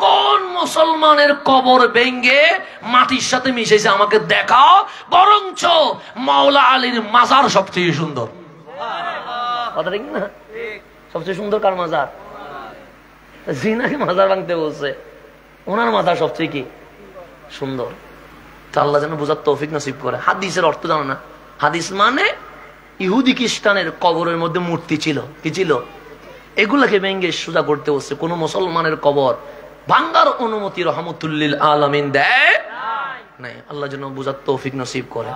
কোন মুসলমানের কবর ভেঙে মাটির সাথে মিশাইছে আমাকে দেখাও। বরঞ্চ মাওলা আলীর মাজার সবচেয়ে সুন্দর। কথা ঠিক না? সবচেয়ে সুন্দর কার মাজার? জিনাকে মাজার ভাঙতে বলছে, ওনার মাজার সবচেয়ে কি সুন্দর। তো আল্লাহ যেন বুঝার তৌফিক নসিব করে। হাদিসের অর্থ জানো না? হাদিস মানে ইহুদি খ্রিস্টানের কবরের মধ্যে মূর্তি ছিল, কি ছিল? এগুলাকে ভেঙে সোজা করতে বলছে। কোন মুসলমানের কবর ভাঙ্গার অনুমতি রহমতুল্লিল আলামিন দেয় নাই। আল্লাহ যেন বুঝার তৌফিক নসিব করে।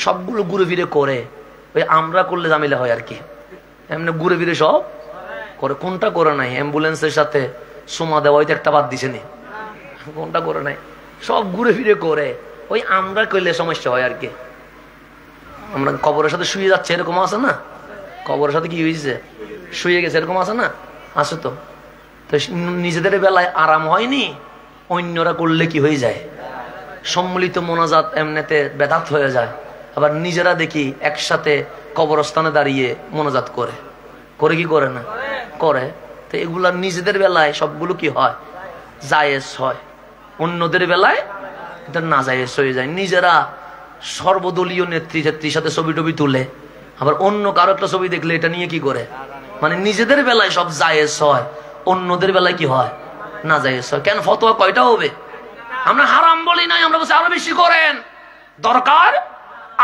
সবগুলো ঘুরে ফিরে করে, ওই আমরা করলে ঝামেলা হয় আর কি। এমনি ঘুরে ফিরে সব করে। কোনটা করে নাই? অ্যাম্বুলেন্সের সাথে সোমা দেওয়া, হয়তো একটা বাদ দিছে নি। কোনটা করে নাই? সব ঘুরে ফিরে করে। ওই আমরা করলে সমস্যা হয় আর কি। আমরা কবরের সাথে শুয়ে যাচ্ছে, এরকম আছে না? কবরের সাথে কি হয়েছে? শুয়ে গেছে, এরকম আছে না? আছে তো। তো নিজেদের বেলায় আরাম হয়নি, অন্যরা করলে কি হয়ে যায়? সম্মিলিত মোনাজাত এমনিতে বেদাত হয়ে যায়। আবার নিজেরা দেখি একসাথে কবরস্থানে দাঁড়িয়ে মোনাজাত করে, করে কি করে না? করে। তো এগুলা নিজেদের বেলায় সবগুলো কি হয়? জায়েজ হয়। অন্যদের বেলায় এটা না জায়েজ হয়ে যায়। নিজেরা সর্বদলীয় নেত্রীর সাথে ছবি টবি তুলে, আবার অন্য কারো একটা ছবি দেখলে এটা নিয়ে কি করে? মানে নিজেদের বেলায় সব জায়েজ হয়, অন্যদের বেলায় কি হয়? না জায়েজ হয়। কেন? ফতোয়া কয়টা হবে? আমরা হারাম বলি নাই, আমরা বলছি আরো বেশি করেন। দরকার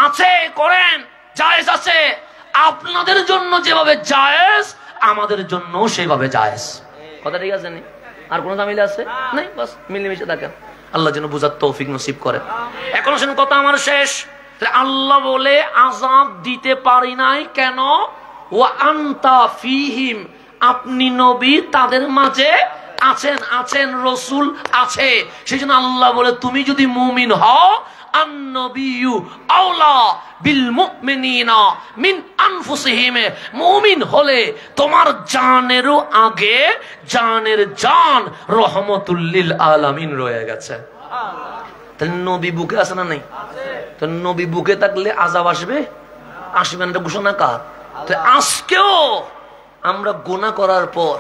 আছে করেন, জায়েজ আছে। আপনাদের জন্য যেভাবে জায়েজ, আমাদের জন্য সেভাবে জায়েজ। কথা ঠিক আছে? আর কোন ঝামেলা আছে? নাই। বাস মিলেমিশে থাকেন। আল্লাহ যেন বুঝার তৌফিক নসিব করে। এখন আসেন, কথা আমার শেষ। আল্লাহ বলে আযাব দিতে পারি নাই কেন? ওয়া আনতা ফীহিম, আপনি নবী তাদের মাঝে আছেন, আছেন রাসূল আছে। সেজন্য আল্লাহ বলে তুমি যদি মুমিন হও, আন-নবিয়্যু আওলা বিল মুমিনিনা মিন আনফুসিহিম, মুমিন হলে তোমার জানেরও আগে জানের জান রহমতুল লিল আলামিন রয়ে গেছে। তাহলে নবী বুকে আছে না নাই? তো নবী বুকে থাকলে আযাব আসবে? আসবে না। এটা ঘোষণা কার? তো আজকেও আমরা গুনাহ করার পর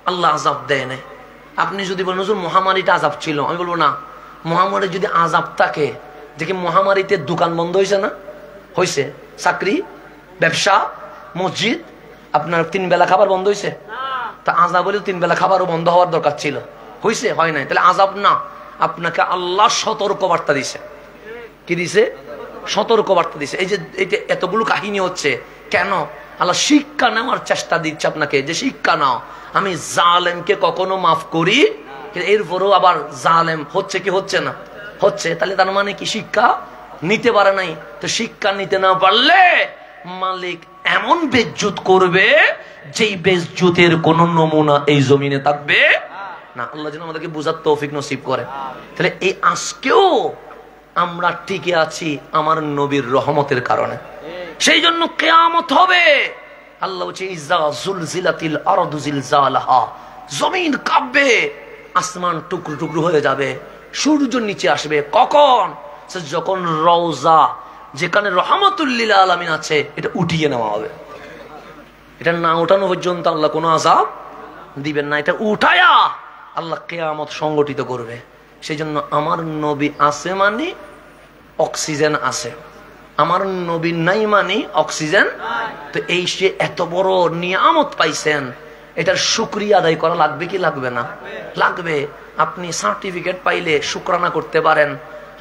আল্লাহ আযাব দেয় না। আপনি যদি বলেন হুজুর মহামারীটা আযাব ছিল, আমি বলবো না। মহামারী যদি আযাব থাকে, দেখি মহামারীতে দোকান বন্ধ হয়েছে না? হয়েছে। চাকরি, ব্যবসা, মসজিদ, আপনার 3 বেলা খাবার বন্ধ হয়েছে। তা আযাব হলে 3 বেলা খাবারও বন্ধ হওয়ার দরকার ছিল। হয়েছে? হয় নাই। তাহলে আযাব না, আপনাকে আল্লাহ সতর্ক বার্তা দিছে। কি দিছে? সতর্ক বার্তা দিছে। এই যে এটা এতগুলো কাহিনী হচ্ছে কেন? আল্লাহ শিক্ষা নেওয়ার চেষ্টা দিচ্ছে আপনাকে, যে শিক্ষা নাও, আমি জালেমকে কখনো মাফ করি, এরপরেও আবার জালেম হচ্ছে কি হচ্ছে না? হচ্ছে। তাহলে তার মানে কি শিক্ষা নিতে পারে নাই? তো শিক্ষা নিতে না পারলে মালিক এমন বেজ্জুত করবে যেই বেজ্জুতের কোন নমুনা এই জমিনে থাকবে না। আল্লাহ যেন আমাদেরকে বুঝার তৌফিক নসিব করে। তাহলে এই আজকেও আমরা টিকে আছি আমার নবীর রহমতের কারণে। সেই জন্য কিয়ামত হবে। আল্লাহ বলছে ইযা যুলজিলাতিল আরদু জিলজালাহা, জমিন কাঁপবে, আসমান টুকরো টুকরো হয়ে যাবে, সূর্য নিচে আসবে। কখন? যখন রওজা, যেখানে রহমাতুল লিল আলামিন আছে, এটা উঠিয়ে নেওয়া হবে। এটা না উঠানো পর্যন্ত আল্লাহ কোনো আযাব দিবেন না। এটা উঠায়া আল্লাহ কিয়ামত সংগঠিত করবে। সেই জন্য আমার নবী আছে মানে অক্সিজেন আছে, আমার নবী নাই মানে অক্সিজেন। তো এই সে এত বড় নিয়ামত পাইছেন, এটার শুকরিয়া আদায় করা লাগবে কি লাগবে না? লাগবে। আপনি সার্টিফিকেট পাইলে শুকরানা করতে পারেন,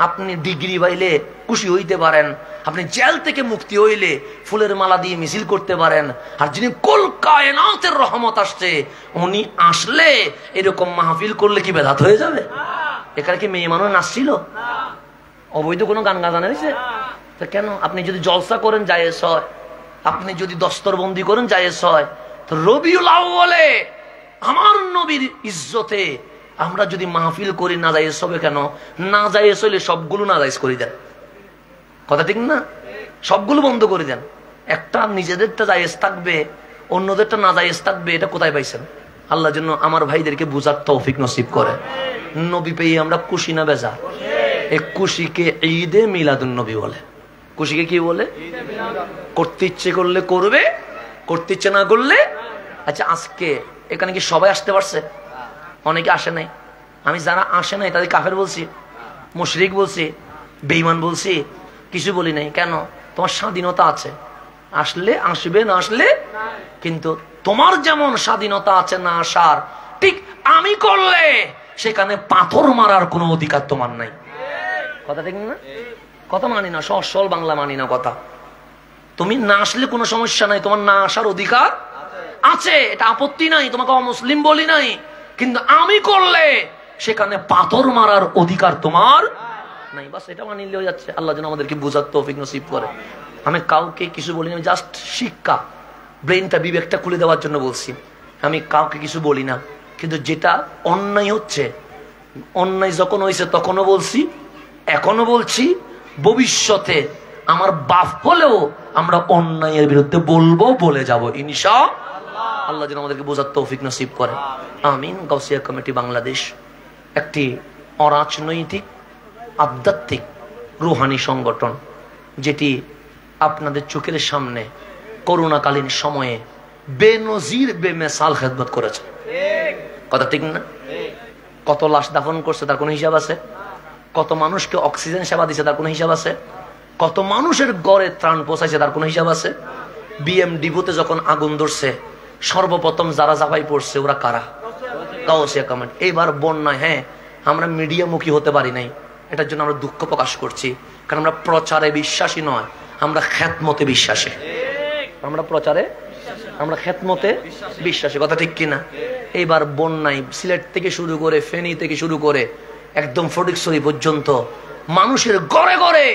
আপনি ডিগ্রি পাইলে খুশি হইতে পারেন, আপনি জেল থেকে মুক্তি হইলে ফুলের মালা দিয়ে মিছিল করতে পারেন। আর যিনি কুল কায়নাতের রহমত আসছে, উনি আসলে এরকম মাহফিল করলে কি বেদাত হয়ে যাবে? এখানে কি মেয়ে মানুষ নাচছিল? অবৈধ কোনো গান গাজানো হয়েছে? তো কেন? আপনি যদি জলসা করেন জায়েজ হয়, আপনি যদি দস্তরবন্দি করেন জায়েজ হয়। তো রবিউল আউয়ালে আমার নবীর ইজ্জতে আমরা যদি মাহফিল করি, না জায়েজ হবে কেন? না জায়েজ হইলে সবগুলো না জায়েজ করে দেন। কথা ঠিক না? সবগুলো বন্ধ করে দেন। একটা নিজেদেরটা জায়েজ থাকবে, অন্যদেরটা না জায়েজ থাকবে। এটা কোথায় পাইছেন? আল্লাহ যেন আমার ভাইদেরকে বুঝার তৌফিক নসিব করে। নবী পেয়ে আমরা খুশি না বেজার? এই খুশিকে ঈদে মিলাদুন নবী বলে। খুশিকে কি বলে? করতে ইচ্ছে করলে করবে, করতে ইচ্ছে না করলে। আচ্ছা, আজকে এখানে কি সবাই আসতে পারছে? অনেকে আসে নাই। আমি যারা আসে নাই তাদের কাফের বলছি, মুশরিক বলছি, বেঈমান বলছি? কিছু বলি নাই। কেন? তোমার স্বাধীনতা আছে, আসলে আসবে, না আসলে। কিন্তু তোমার যেমন স্বাধীনতা আছে না আসার, ঠিক আমি করলে সেখানে পাথর মারার কোনো অধিকার তোমার নাই। কথা ঠিক না? কথা মানি না, সহজ বাংলা মানি না কথা। তুমি না আসলে কোনো সমস্যা নাই, তোমার না আসার অধিকার আছে, এটা আপত্তি নাই, তোমাকে অমুসলিম বলি নাই। কিন্তু আমি করলে সেখানে পাথর মারার অধিকার তোমার নাই। বাস এটা মানিলে হয়ে যাচ্ছে। আল্লাহ যেন আমাদেরকে বুঝার তৌফিক নসিব করে। আমি কাউকে কিছু বলি না, জাস্ট শিক্ষা, ব্রেনটা, বিবেকটা খুলে দেওয়ার জন্য বলছি। আমি কাউকে কিছু বলি না। কিন্তু যেটা অন্যায় হচ্ছে, অন্যায় যখন হয়েছে তখনও বলছি, এখনো বলছি, ভবিষ্যতে আমার বাপ হলেও আমরা অন্যায়ের বিরুদ্ধে বলবো, বলে যাব ইনশাআল্লাহ। আল্লাহ যেন আমাদেরকে বোঝার তৌফিক নসিব করে। আমিন। গাউসিয়া কমিটি বাংলাদেশ একটি অরাজনৈতিক, আধ্যাত্মিক, রুহানি সংগঠন, যেটি আপনাদের চোখের সামনে করোনাকালীন সময়ে বেনজির বেমেসাল খেদমত করেছে। কথা ঠিক না? কত লাশ দাফন করছে তার কোনো হিসাব আছে? কত মানুষকে অক্সিজেন সেবা দিচ্ছে তার কোনো হিসাব আছে? কত মানুষের গড়ে ত্রাণ পৌঁছাইছে তার কোনো হিসাব আছে? বিএম ডিপোতে যখন আগুন ধরছে, সর্বপ্রথম যারা জাপাই পড়ছে ওরা কারা? গাউসিয়া কমিটি। এইবার বন্যায়, হ্যাঁ, আমরা মিডিয়ামুখী হতে পারি নাই, এটার জন্য আমরা দুঃখ প্রকাশ করছি। কারণ আমরা প্রচারে বিশ্বাসী নয়, আমরা খেদমতে বিশ্বাসী। আমরা প্রচারে, আমরা খেদমতে বিশ্বাসী। কথা ঠিক কিনা? এইবার বন্যায় সিলেট থেকে শুরু করে, ফেনী থেকে শুরু করে একদম ফটিকছড়ি পর্যন্ত মানুষের ঘরে ঘরে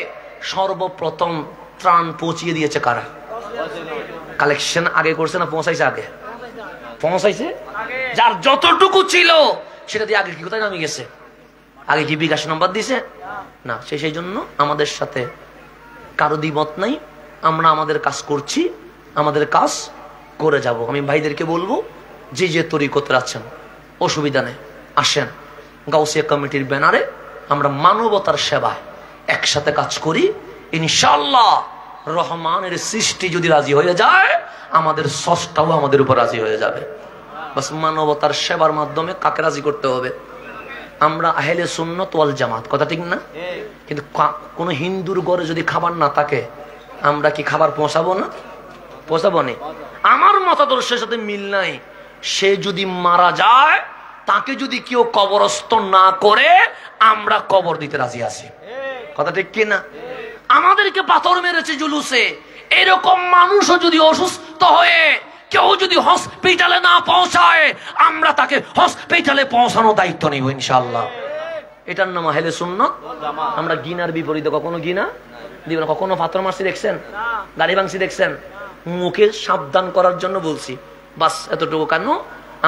সর্বপ্রথম ত্রাণ পৌঁছিয়ে দিয়েছে কারা? কালেকশন আগে করছে না পৌঁছাইছে? আগে পৌঁছাইছে। যার যতটুকু ছিল সেটা দিয়ে আগে কি কোথায় নামে গেছে? আগে কি বিকাশ নাম্বার দিছে? না। সেই জন্য আমাদের সাথে কারো দ্বিমত নাই। আমরা আমাদের কাজ করছি, আমাদের কাজ করে যাব। আমি ভাইদেরকে বলবো, যে যে তরিকতে আছেন অসুবিধা নেই, আসেন গাউসিয়া কমিটির ব্যানারে আমরা মানবতার সেবায় একসাথে কাজ করি। ইনশাআল্লাহ রহমানের সৃষ্টি যদি রাজি হয়ে যায়, আমাদের স্রষ্টাও আমাদের উপর রাজি হয়ে যাবে। বাস মানবতার সেবার মাধ্যমে কাকে রাজি করতে হবে? আমরা আহলে সুন্নাত ওয়াল জামাত। কথা ঠিক না? কিন্তু কোন হিন্দুর ঘরে যদি খাবার না থাকে, আমরা কি খাবার পৌঁছাবো না? পৌঁছাবো না। আমার মতাদর্শের সাথে মিল নাই, সে যদি মারা যায়, তাকে যদি কেউ কবরস্থ না করে, আমরা কবর দিতে রাজি আছি। কথা ঠিক কিনা? আমাদেরকে পাথর মেরেছে জুলুসে। এরকম মানুষও যদি অসুস্থ হয়ে কেউ যদি হসপিটালে না পৌঁছায়, আমরা তাকে হসপিটালে পৌঁছানোর দায়িত্ব নিব ইনশাআল্লাহ। এটার নাম আহলে সুন্নাত। আমরা গিনার বিপরীতে কখনো গিনা দিব না। কখনো পাথর মারছি দেখছেন? গাড়ি ভাঙছি দেখছেন? মুখে সাবধান করার জন্য বলছি, বাস এতটুকু। কেন?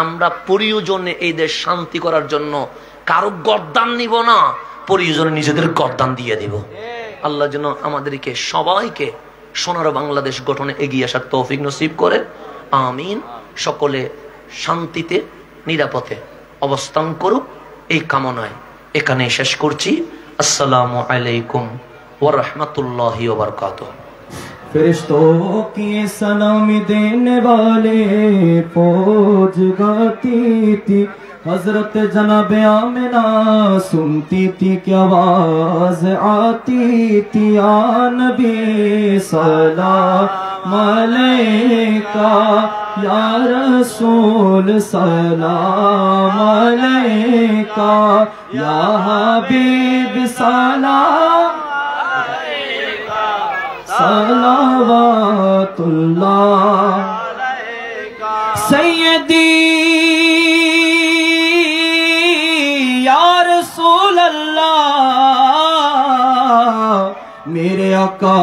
আমরা প্রয়োজনে এই দেশ শান্তি করার জন্য কারো গর্দান নিব না, প্রয়োজনে নিজেদের গর্দান দিয়ে দিব। আল্লাহ যেন আমাদেরকে সবাইকে সোনার বাংলাদেশ গঠনে এগিয়ে আসার তৌফিক নসিব করে, আমিন। সকলে শান্তিতে নিরাপদে অবস্থান করুক এই কামনায় এখানে শেষ করছি। আসসালামু আলাইকুম ওয়া রাহমাতুল্লাহি ওয়া বারাকাতুহু। फरिश्तों की सलामी देने वाले फौज गाती थी, हजरत जनाब आमिना सुनती थी कि आवाज आती थी, या नबी सलाम अलैका, या रसूल सलाम अलैका, या हबीब सलाम सलावतुल्लाह सैयदी या रसूल अल्लाह, मेरे आका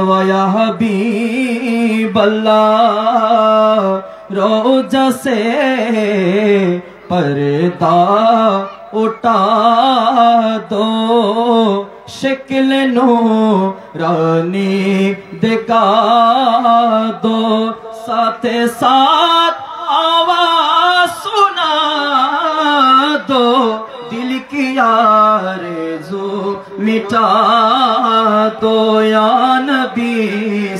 व या हबीब अल्लाह, रोजा से पर्दा उठा दो, शक्ल नूरानी दिखा दो, साथ साथ आवाज सुना दो, दिल की आरज़ू मिटा दो, या नबी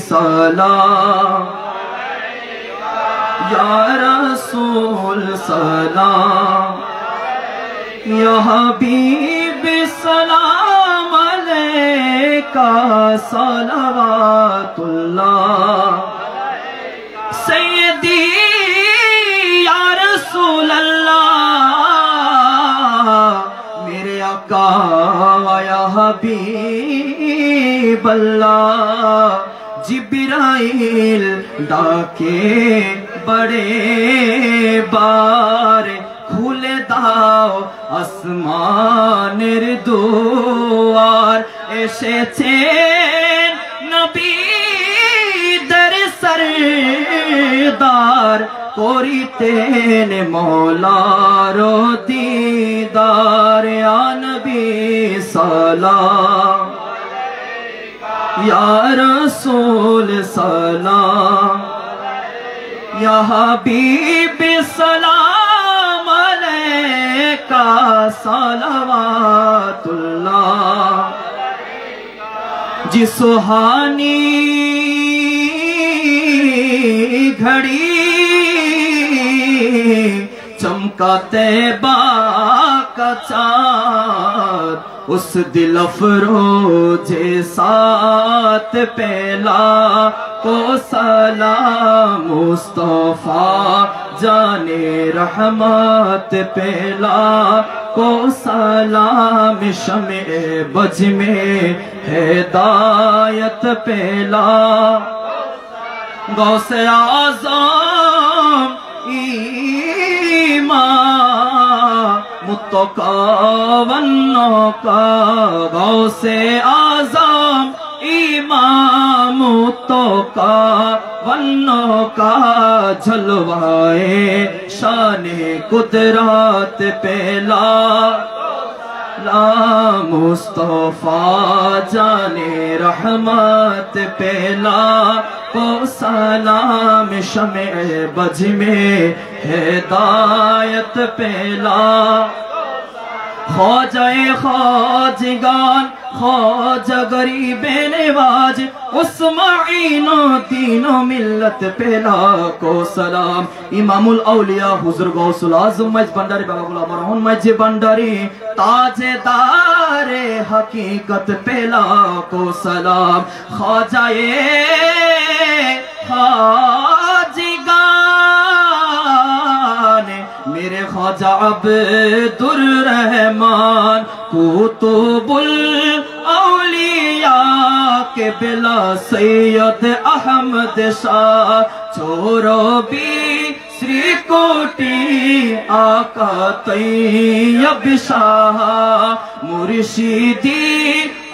सलाम, या रसूल सलाम, या हबीब सलाम अलैका, सलावतुल्लाह सैयदी या रसूल अल्लाह, मेरे आका या हबीब अल्लाह, जिब्राइल डाके बड़े बार, खुले दाओ আসমানের দুয়ার, এসেছেন নবীদের সরদার, করিতেন মওলার দিদার, ইয়া নবী সালাম, ইয়া রাসূল সালাম, ইয়া হাবিব সালাম अलैका, सलावतुल्लाह। जी सुहानी घड़ी चमका तैबा का चाँद, उस दिल अफरोजे साथ पहला को सलाम, मुस्तफा जाने रहमत पहला को सलाम, शमे बज में हिदायत पहला, गौसे आज़म इमाम मुत्तक़वन्नो का, गौसे आज़म इमाम मुत्तक़वन्नो का, झलवाए शाने कुदरत पहला, ला मुस्तफा जाने रहमत पहला को सलाम, शमे बज में हिदायत पहला, ख्वाजाए ख्वाजगान ख्वाजा गरीबे नवाज, उस माइनो तीनों मिल्लत पहला को सलाम, इमामुल औलिया हुजूर गौसुल आज़म मज भंडारी बाबा गुलाम रहमान मज भंडारी, ताजेदारे हकीकत पहला को सलाम, ख्वाजाए ख्वाजगान मेरे ख्वाजा अब्दुर रहमान, कुतुबुल औलिया के बिला सैयद अहमद शाह छोरो भी श्री कोटि आका तैयब शाह मुर्शिदी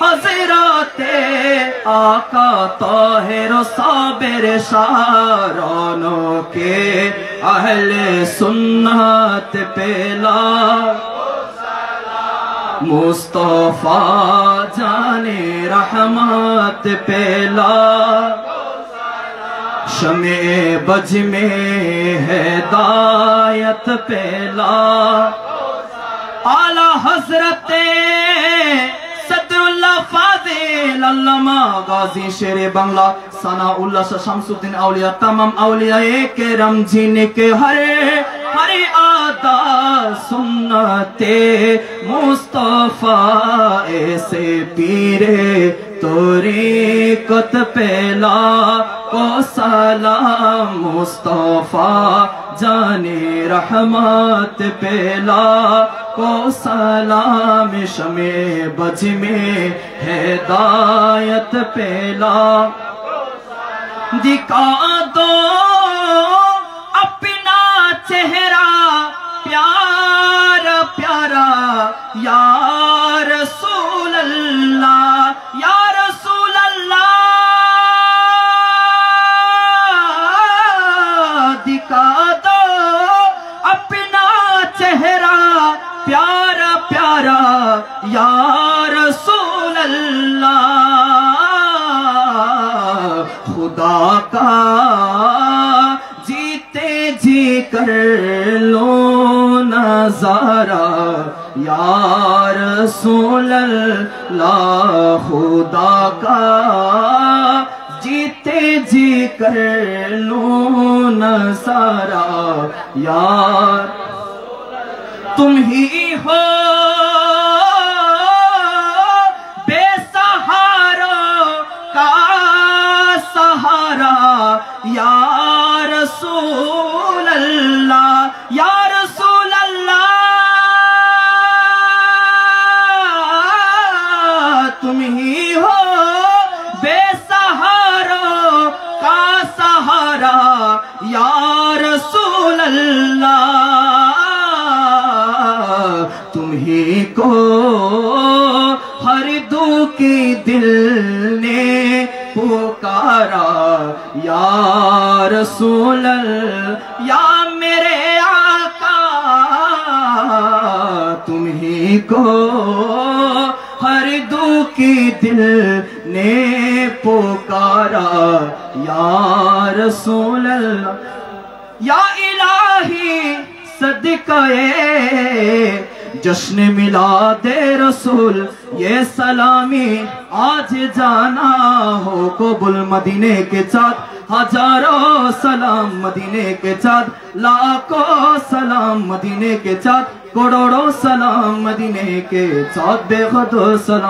हजरते आका ताहिर साबिर शारानों के अहले सुन्नत पेला मुस्तफा जाने रहमत पेला शमे बज में हिदायत पेला आला हजरते सदरुल्लाह फाजिल अल्लामा गाजी शेरे बांग्ला सनाउल्लाह शमसुद्दीन औलिया तमाम औलिया केरम जिनके हरे आदा सुन्नते मुस्तफा ऐसे पीरे तरीक़त पेला को सलाम मुस्तफा जाने रहमत पेला को सलाम शमे बज में हिदायत पेला दिखा दो अपना चेहरा प्यारा प्यारा या रसूल अल्लाह या रसूल अल्लाह दिखा दो अपना चेहरा प्यारा प्यारा या रसूल अल्लाह खुदा का जीते जी कर लो नजारा या रसूल अल्लाह खुदा का जीते जी कर लो नजारा यार तुम ही हो बेसहारों का सहारा या रसूल अल्लाह या रसूल अल्लाह तुम ही हो बेसहारों का सहारा या रसूल अल्लाह तुम ही को हर दुखी दिल ने पुकारा या रसूल अल्लाह या मेरे आका तुम ही को हर दुखी दिल ने पुकारा या रसूल अल्लाह या इलाही सदक़े जश्न मिलादे रसूल ये सलामी आज जाना हो कबूल मदीने के चाँद हजारों सलाम मदीने के चाँद लाखों सलाम मदीने के चाँद करोड़ों सलाम मदीने के चाँद बेखुद सलाम।